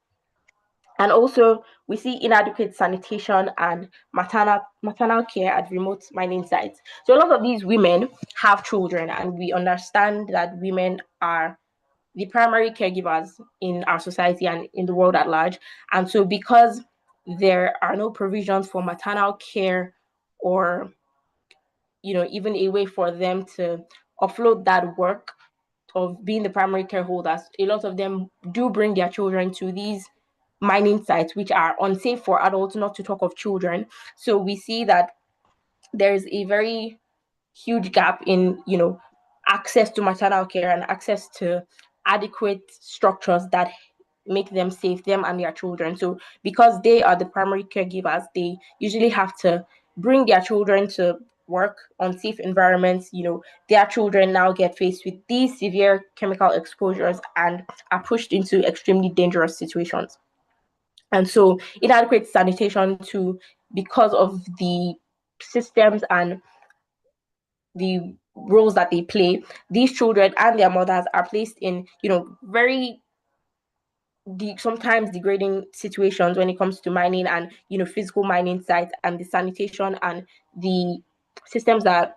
E: And also, we see inadequate sanitation and maternal care at remote mining sites. So a lot of these women have children, and we understand that women are the primary caregivers in our society and in the world at large. And so because there are no provisions for maternal care, or even a way for them to offload that work of being the primary care holders, a lot of them do bring their children to these mining sites, which are unsafe for adults, not to talk of children. So we see that there's a very huge gap in, access to maternal care and access to adequate structures that make them safe, them and their children. So because they are the primary caregivers, they usually have to bring their children to work on safe environments. Their children now get faced with these severe chemical exposures and are pushed into extremely dangerous situations. And so inadequate sanitation too, because of the systems and the roles that they play, these children and their mothers are placed in, very sometimes degrading situations when it comes to mining and, physical mining sites, and the sanitation and the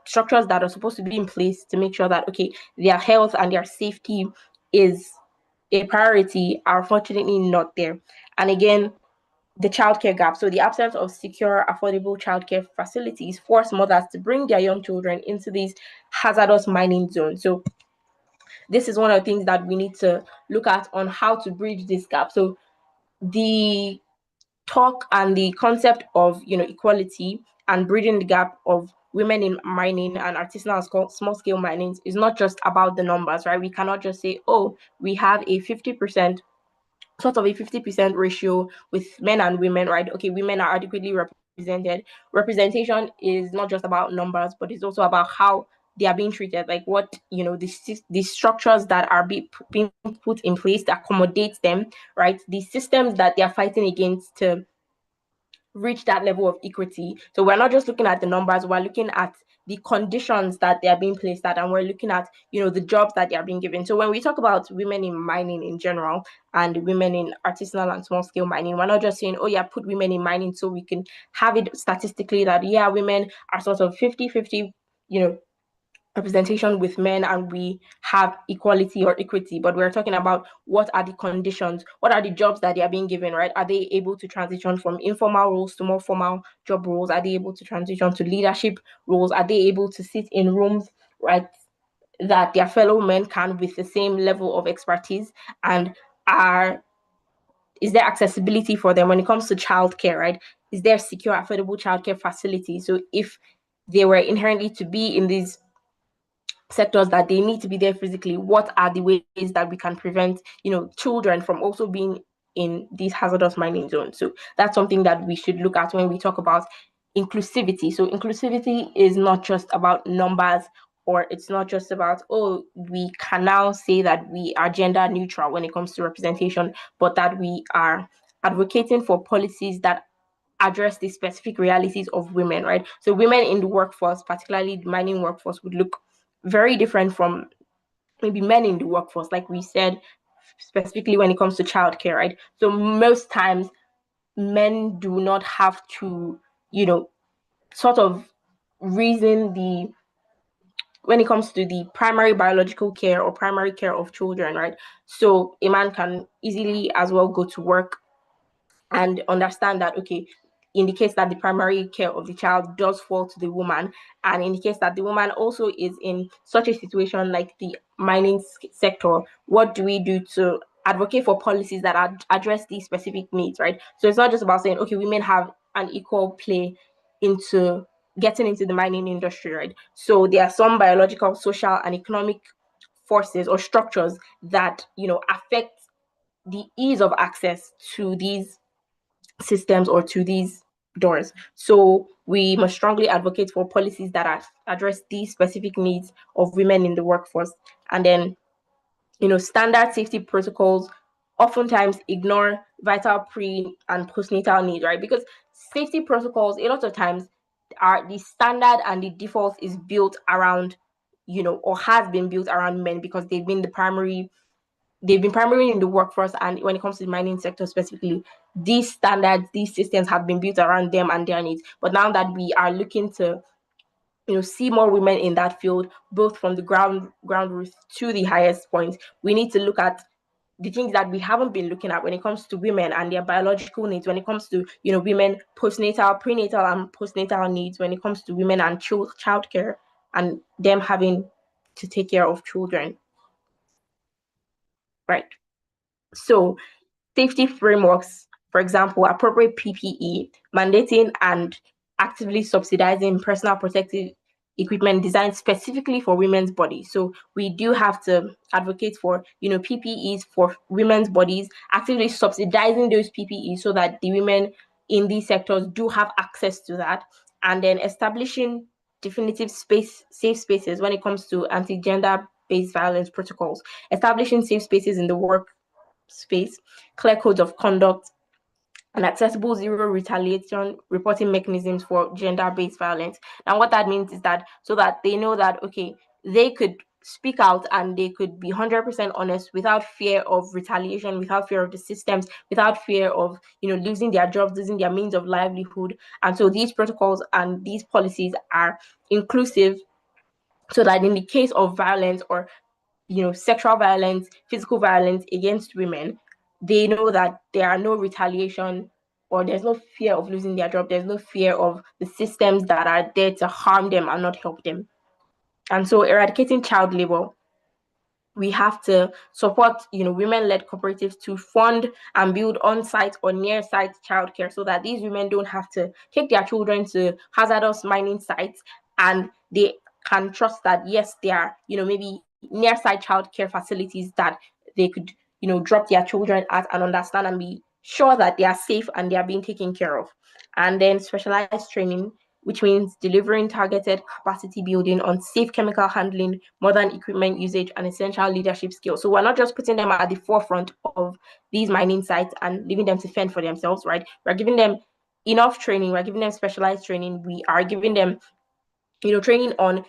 E: structures that are supposed to be in place to make sure that, okay, their health and their safety is a priority are unfortunately not there. And again, the childcare gap. So the absence of secure, affordable childcare facilities force mothers to bring their young children into these hazardous mining zones. So this is one of the things that we need to look at on how to bridge this gap. So the talk and the concept of, equality and bridging the gap of women in mining and artisanal small scale mining is not just about the numbers, right? We cannot just say, oh, we have a 50% ratio with men and women, right? Okay, women are adequately represented. Representation is not just about numbers, but it's also about how they are being treated, like what, the structures that are being put in place to accommodate them, right? The systems that they are fighting against to reach that level of equity. So we're not just looking at the numbers, we're looking at the conditions that they are being placed at, and we're looking at, the jobs that they are being given. So when we talk about women in mining in general and women in artisanal and small scale mining, we're not just saying, oh yeah, put women in mining so we can have it statistically that, yeah, women are sort of 50-50, representation with men and we have equality or equity, but we're talking about what are the conditions, what are the jobs that they are being given, right? Are they able to transition from informal roles to more formal job roles? Are they able to transition to leadership roles? Are they able to sit in rooms, right, that their fellow men can with the same level of expertise? And is there accessibility for them when it comes to childcare, right? Is there secure, affordable childcare facilities? So if they were inherently to be in these sectors that they need to be there physically, what are the ways that we can prevent, children from also being in these hazardous mining zones? So that's something that we should look at when we talk about inclusivity. So inclusivity is not just about numbers, or it's not just about, oh, we can now say that we are gender neutral when it comes to representation, but that we are advocating for policies that address the specific realities of women, right? So women in the workforce, particularly the mining workforce, would look very different from maybe men in the workforce, like we said, specifically when it comes to childcare, right? So most times men do not have to, sort of reason when it comes to the primary biological care or primary care of children, right? So a man can easily as well go to work and understand that, okay, in the case that the primary care of the child does fall to the woman, and in the case that the woman also is in such a situation like the mining sector, what do we do to advocate for policies that address these specific needs, right? So it's not just about saying, okay, women have an equal play into getting into the mining industry, right? So there are some biological, social, and economic forces or structures that, affect the ease of access to these systems or to these doors. So we must strongly advocate for policies that address these specific needs of women in the workforce. And then, standard safety protocols oftentimes ignore vital pre and postnatal needs, right? Because safety protocols, a lot of times, are the standard and the default is built around, or has been built around men because they've been primarily in the workforce, and when it comes to the mining sector specifically, these standards, these systems have been built around them and their needs. But now that we are looking to, see more women in that field, both from the ground root to the highest point, we need to look at the things that we haven't been looking at when it comes to women and their biological needs, when it comes to, women prenatal and postnatal needs, when it comes to women and childcare and them having to take care of children. right? So safety frameworks, for example, appropriate PPE, mandating and actively subsidizing personal protective equipment designed specifically for women's bodies. So we do have to advocate for, PPEs for women's bodies, actively subsidizing those PPEs so that the women in these sectors do have access to that, and then establishing definitive safe spaces when it comes to anti-gender based violence protocols, establishing safe spaces in the workspace, clear codes of conduct, and accessible zero retaliation reporting mechanisms for gender-based violence. And what that means is that so that they know that, okay, they could speak out and they could be 100% honest without fear of retaliation, without fear of the systems, without fear of, losing their jobs, losing their means of livelihood. And so these protocols and these policies are inclusive so that in the case of violence or sexual violence, physical violence against women, they know that there are no retaliation or there's no fear of losing their job. There's no fear of the systems that are there to harm them and not help them. And so eradicating child labor, we have to support, women-led cooperatives to fund and build on-site or near-site childcare so that these women don't have to take their children to hazardous mining sites, and they can trust that, yes, there are, maybe near-site childcare facilities that they could, drop their children at and understand and be sure that they are safe and they are being taken care of. And then specialized training, which means delivering targeted capacity building on safe chemical handling, modern equipment usage, and essential leadership skills. So we're not just putting them at the forefront of these mining sites and leaving them to fend for themselves, right? We're giving them enough training. We're giving them specialized training. We are giving them, training on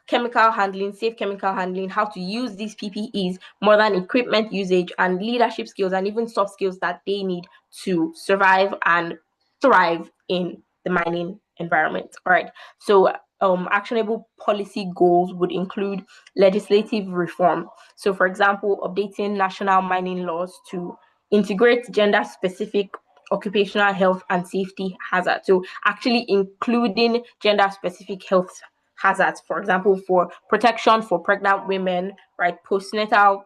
E: chemical handling, safe chemical handling, how to use these PPEs, modern equipment usage, and leadership skills, and even soft skills that they need to survive and thrive in the mining environment. All right. So actionable policy goals would include legislative reform. So, for example, updating national mining laws to integrate gender-specific occupational health and safety hazards. So, actually including gender-specific health hazards, for example, for protection for pregnant women, right? Postnatal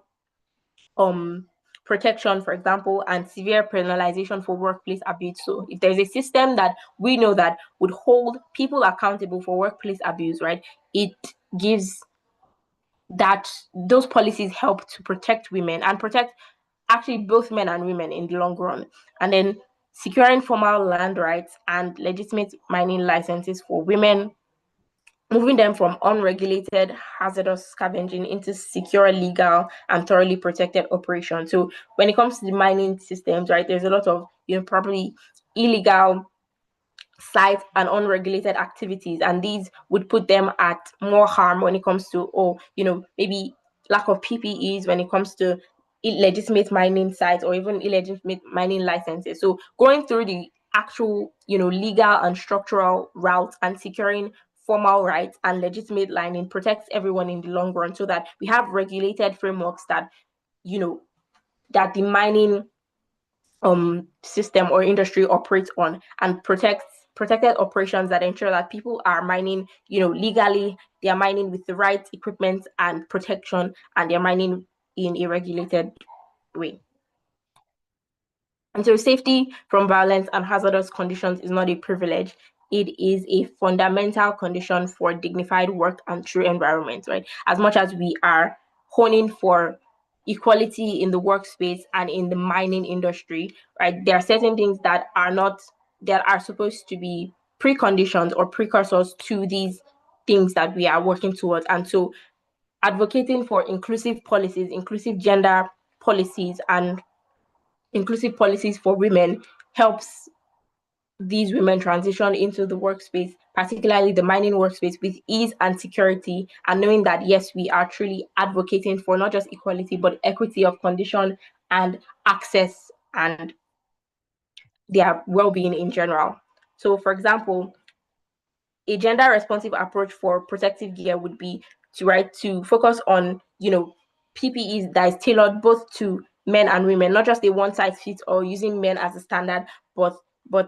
E: protection, for example, and severe penalization for workplace abuse. So if there's a system that we know that would hold people accountable for workplace abuse, right, it gives that those policies help to protect women and protect actually both men and women in the long run. And then securing formal land rights and legitimate mining licenses for women, moving them from unregulated hazardous scavenging into secure, legal, and thoroughly protected operations. So when it comes to the mining systems, right, there's a lot of, probably illegal sites and unregulated activities, and these would put them at more harm when it comes to, maybe lack of PPEs when it comes to illegitimate mining sites or even illegitimate mining licenses. So going through the actual, legal and structural routes and securing formal rights and legitimate mining protects everyone in the long run, so that we have regulated frameworks that, that the mining system or industry operates on, and protected operations that ensure that people are mining, legally, they are mining with the right equipment and protection, and they're mining in a regulated way. And so safety from violence and hazardous conditions is not a privilege. It is a fundamental condition for dignified work and true environment, right? As much as we are honing for equality in the workspace and in the mining industry, right? There are certain things that are supposed to be preconditions or precursors to these things that we are working towards. And so advocating for inclusive policies, inclusive gender policies, and inclusive policies for women helps these women transition into the workspace, particularly the mining workspace, with ease and security, and knowing that, yes, we are truly advocating for not just equality, but equity of condition and access and their well-being in general. So, for example, a gender-responsive approach for protective gear would be to focus on, PPEs that is tailored both to men and women, not just a one-size-fits-all using men as a standard, but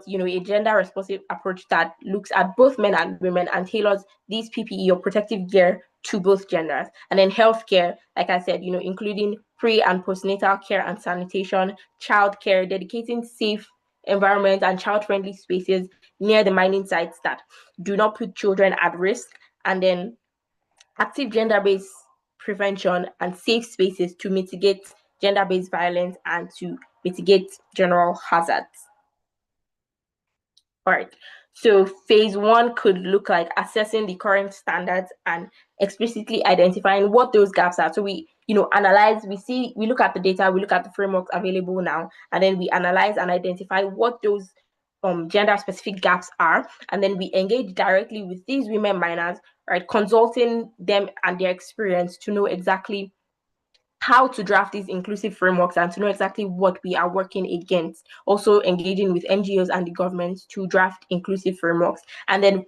E: a gender-responsive approach that looks at both men and women and tailors these PPE or protective gear to both genders. And then healthcare, like I said, including pre- and postnatal care and sanitation, child care, dedicating safe environment and child-friendly spaces near the mining sites that do not put children at risk, and then active gender-based prevention and safe spaces to mitigate gender-based violence and to mitigate general hazards. All right. So phase one could look like assessing the current standards and explicitly identifying what those gaps are. So we, analyze, we look at the data, we look at the frameworks available now, and then we analyze and identify what those gender-specific gaps are, and then we engage directly with these women miners, right, consulting them and their experience to know exactly how to draft these inclusive frameworks and to know exactly what we are working against. Also engaging with NGOs and the government to draft inclusive frameworks. And then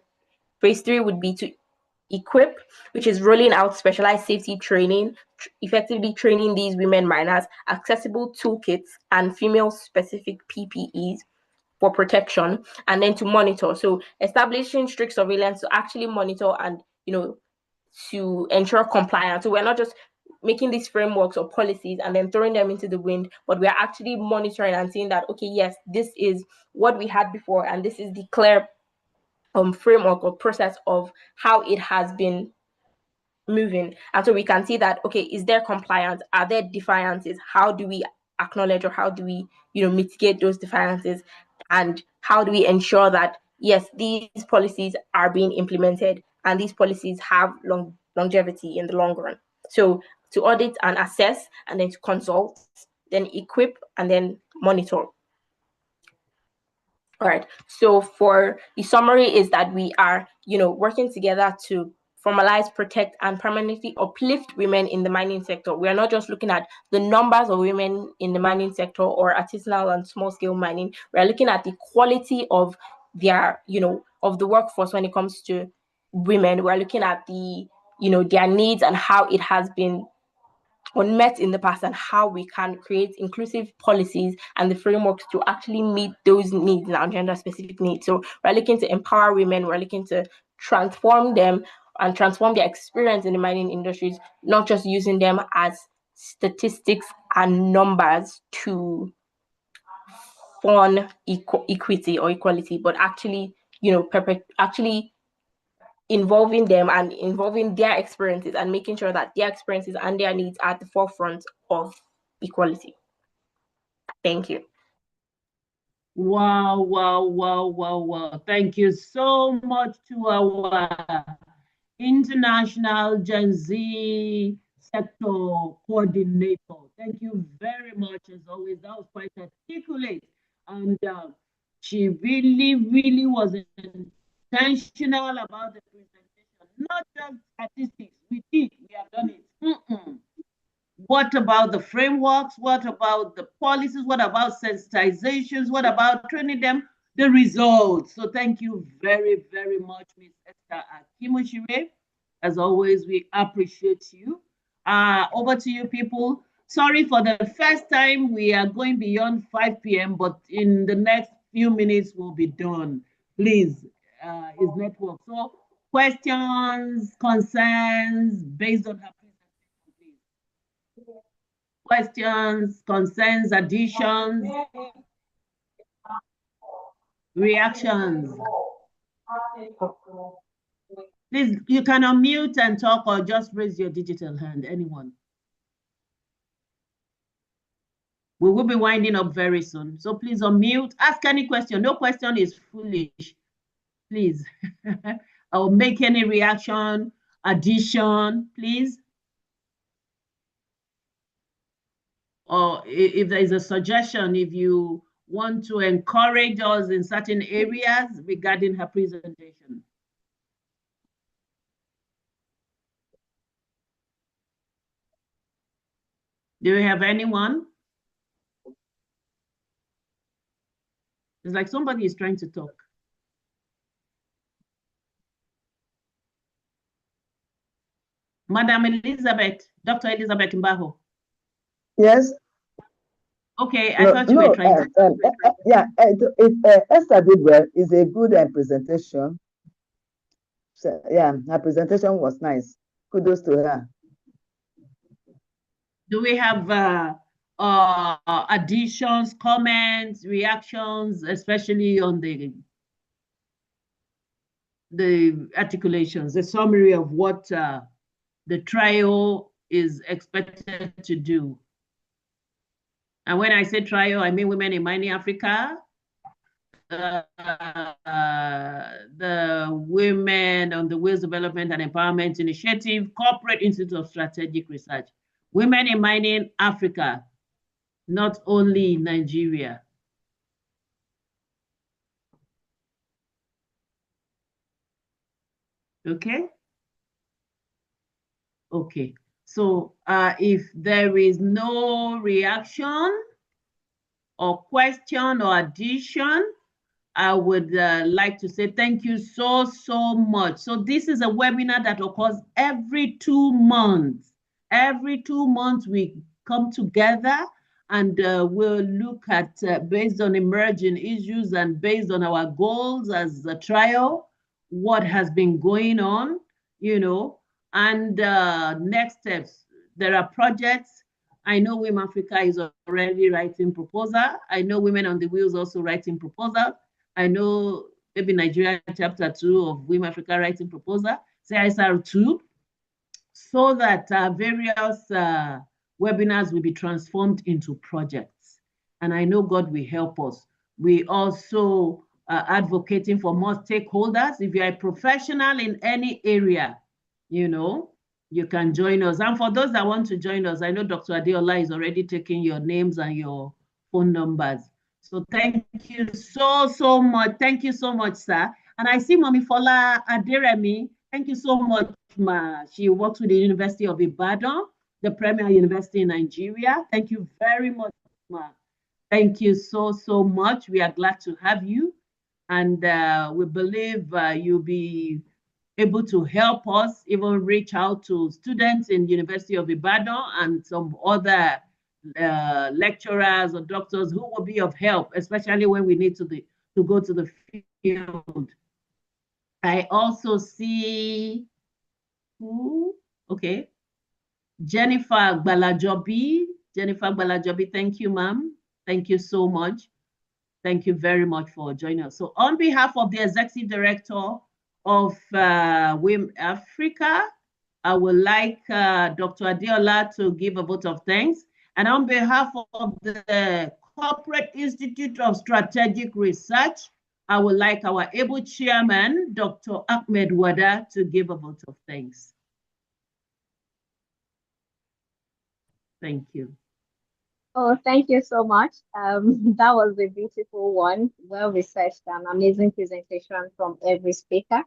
E: phase three would be to equip, which is rolling out specialized safety training, effectively training these women miners, accessible toolkits and female-specific PPEs for protection, and then to monitor. So establishing strict surveillance to actually monitor and, to ensure compliance. So we're not just making these frameworks or policies and then throwing them into the wind, but we are actually monitoring and seeing that, okay, yes, this is what we had before, and this is the clear framework or process of how it has been moving. And so we can see that, okay, is there compliance? Are there defiances? How do we acknowledge, or how do we, mitigate those defiances? And how do we ensure that, yes, these policies are being implemented and these policies have longevity in the long run? So to audit and assess, and then to consult, then equip, and then monitor. All right. So for the summary is that we are, working together to formalize, protect, and permanently uplift women in the mining sector. We are not just looking at the numbers of women in the mining sector or artisanal and small-scale mining. We are looking at the quality of their, of the workforce when it comes to women. We are looking at the, their needs and how it has been unmet in the past, and how we can create inclusive policies and the frameworks to actually meet those needs and gender-specific needs. So we're looking to empower women, we're looking to transform them and transform their experience in the mining industries, not just using them as statistics and numbers to fund equity or equality, but actually, actually involving them and involving their experiences and making sure that their experiences and their needs are at the forefront of equality. Thank you.
A: Wow, wow, wow, wow, wow. Thank you so much to our International Gen Z Sector Coordinator. Thank you very much, as always. That was quite articulate. And she really, really was intentional about the presentation. Not just statistics. We have done it. What about the frameworks? What about the policies? What about sensitizations? What about training them? The results. So thank you very, very much, Ms. Esther Akimoshire. As always, we appreciate you. Over to you, people. Sorry for the first time. We are going beyond 5 p.m., but in the next few minutes, we'll be done. Please, is network. So questions, concerns, based on her presentation, please. Questions, concerns, additions, reactions. Please, you can unmute and talk, or just raise your digital hand, anyone. We will be winding up very soon. So please unmute, ask any question. No question is foolish, please. Or make any reaction, addition, please. Or if there is a suggestion, if you want to encourage us in certain areas regarding her presentation. Do you have anyone? It's like somebody is trying to talk. Madam Elizabeth, Dr. Elizabeth Mbaho.
F: Yes.
A: Okay, I thought you were trying to.
F: Yeah, Esther did well. It's a good presentation. So, yeah, her presentation was nice. Kudos to her.
A: Do we have additions, comments, reactions, especially on the articulations, the summary of what the trial is expected to do? And when I say trial, I mean Women in Mining Africa, the Women on the Wheels Development and Empowerment Initiative, Corporate Institute of Strategic Research, Women in Mining Africa, not only Nigeria. Okay? Okay. So if there is no reaction or question or addition, I would like to say thank you so much. So this is a webinar that occurs every 2 months. Every 2 months we come together and we'll look at, based on emerging issues and based on our goals as a trial, what has been going on, you know, and next steps. There are projects. I know WiM-Africa is already writing proposal. I know Women on the Wheels also writing proposal. I know maybe Nigeria chapter 2 of WiM-Africa writing proposal, CISR 2, so that various webinars will be transformed into projects. And I know God will help us. We also are advocating for more stakeholders. If you're a professional in any area, you know, you can join us. And for those that want to join us, I know Dr. Adeola is already taking your names and your phone numbers. So thank you so much. Thank you so much, sir. And I see Mommy Fola Aderemi. Thank you so much, ma. She works with the University of Ibadan, the premier university in Nigeria. Thank you very much, ma. Thank you so much. We are glad to have you. And we believe you'll be able to help us even reach out to students in University of Ibadan and some other lecturers or doctors who will be of help, especially when we need to go to the field. I also see okay, Jennifer Balajobi. Jennifer Balajobi, thank you, ma'am. Thank you so much. Thank you very much for joining us. So on behalf of the Executive Director of WiM-Africa, I would like Dr. Adeola to give a vote of thanks. And on behalf of the Corporate Institute of Strategic Research, I would like our able chairman, Dr. Ahmed Wada, to give a vote of thanks. Thank you.
I: Oh, thank you so much. That was a beautiful one, well-researched and amazing presentation from every speaker.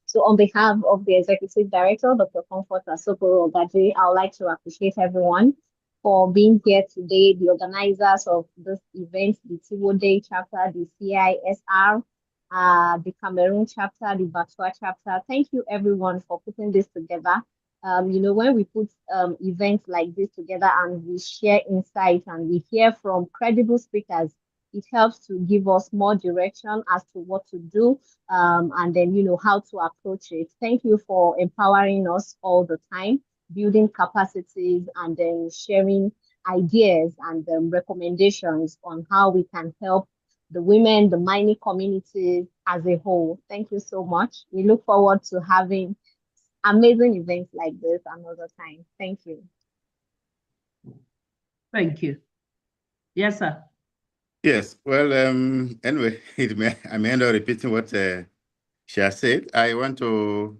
I: So on behalf of the Executive Director, Dr. Comfort Asokoro Ogaji, I would like to appreciate everyone for being here today, the organizers of this event, the TWODEI chapter, the CISR, the CamerooN chapter, the Bertoua chapter. Thank you everyone for putting this together. You know, when we put events like this together and we share insights and we hear from credible speakers, it helps to give us more direction as to what to do and then, you know, how to approach it. Thank you for empowering us all the time, building capacities and then sharing ideas and recommendations on how we can help the women, the mining communities as a whole. Thank you so much. We look forward to having amazing events like this another time. Thank you.
A: Thank you. Yes, sir.
H: Yes, well, anyway, I may end up repeating what she has said. I want to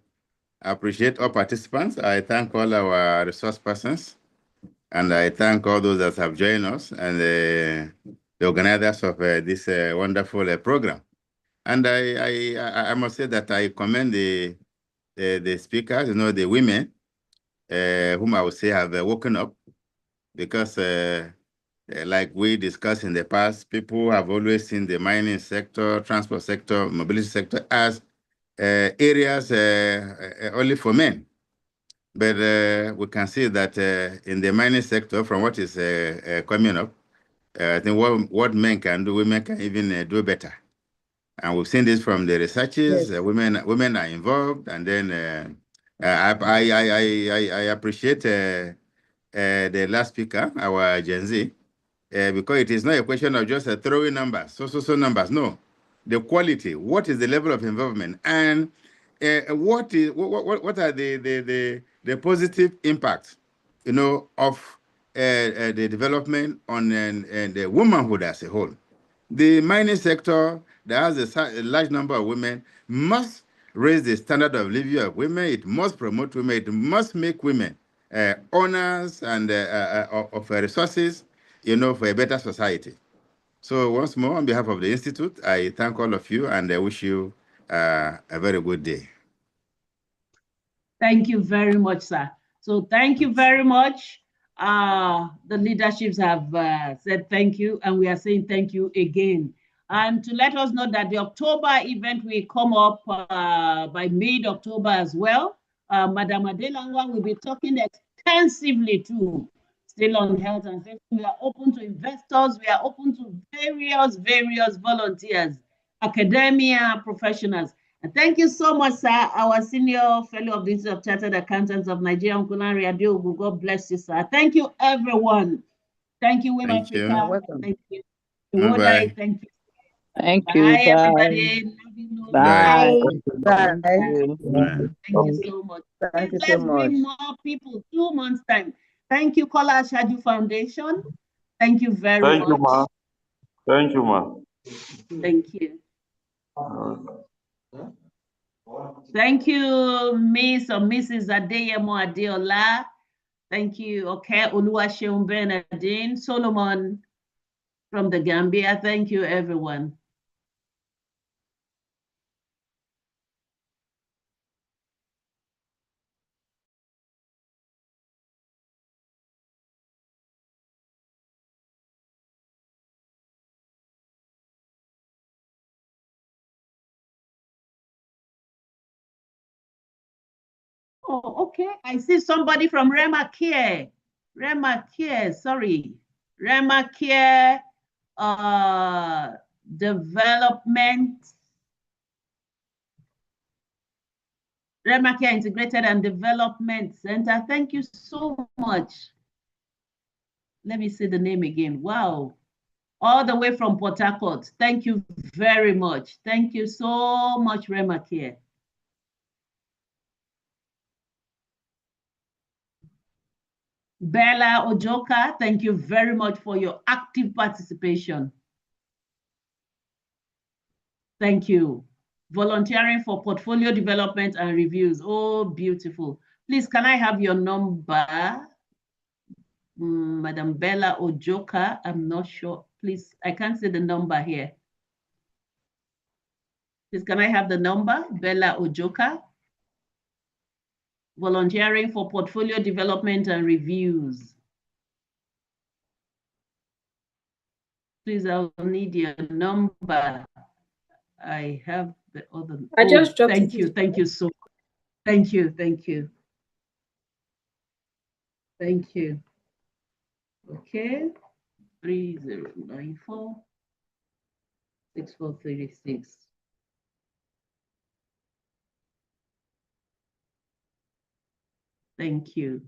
H: appreciate all participants. I thank all our resource persons, and I thank all those that have joined us and the organizers of this wonderful program. And I must say that I commend the speakers, you know, the women, whom I would say have woken up, because like we discussed in the past, people have always seen the mining sector, transport sector, mobility sector as areas only for men. But we can see that in the mining sector, from what is coming up, I think what men can do, women can even do better. And we've seen this from the researchers.
B: Yes.
H: Women are involved, and then I appreciate the last speaker, our Gen Z, because it is not a question of just throwing numbers, so numbers. No, the quality. What is the level of involvement, and what are the positive impacts, of the development on the womanhood as a whole. The mining sector that has a large number of women must raise the standard of living of women. It must promote women. It must make women owners and of resources, for a better society. So once more, on behalf of the Institute, I thank all of you and I wish you a very good day.
A: Thank you very much, sir. So thank you very much. The leaderships have said thank you, and we are saying thank you again. And to let us know that the October event will come up by mid-October as well. Madam Adelangwa will be talking extensively too, still on health and safety. We are open to investors. We are open to various volunteers, academia, professionals. And thank you so much, sir, our senior fellow of the Institute of Chartered Accountants of Nigeria, Nkulari Adeogu. God bless you, sir. Thank you, everyone. Thank you, WiM-Africa.
F: You're welcome.
A: Thank you.
H: Bye-bye.
A: Thank you.
C: Thank
A: Bye,
C: you. Bye.
A: everybody.
C: Bye.
F: Bye.
A: Thank you so much.
F: Thank you so
A: Let's
F: much.
A: bring more people. 2 months' time. Thank you, Kola Ashaju Foundation. Thank you very much.
J: Thank you, ma. Thank you, ma.
A: Thank you. Thank you, Miss or Mrs. Adeyemo Adeola. Thank you, okay, Oluwaseun Bernardine, Solomon from the Gambia. Thank you, everyone. Oh, okay. I see somebody from Rema Care. Rema Care, sorry. Rema Care Development. Rema Care Integrated and Development Center. Thank you so much. Let me see the name again. Wow. All the way from Port Harcourt. Thank you very much. Thank you so much, Rema Care. Bella Ojoka, thank you very much for your active participation. Thank you. Volunteering for portfolio development and reviews. Oh, beautiful. Please, can I have your number? Madam Bella Ojoka, I'm not sure. Please, I can't see the number here. Please, can I have the number? Bella Ojoka. Volunteering for portfolio development and reviews. Please, I'll need your number. I have the other.
D: I just dropped
A: thank you. Thank you so much. Thank you. Thank you. Thank you. Okay. 3094 6436. Thank you.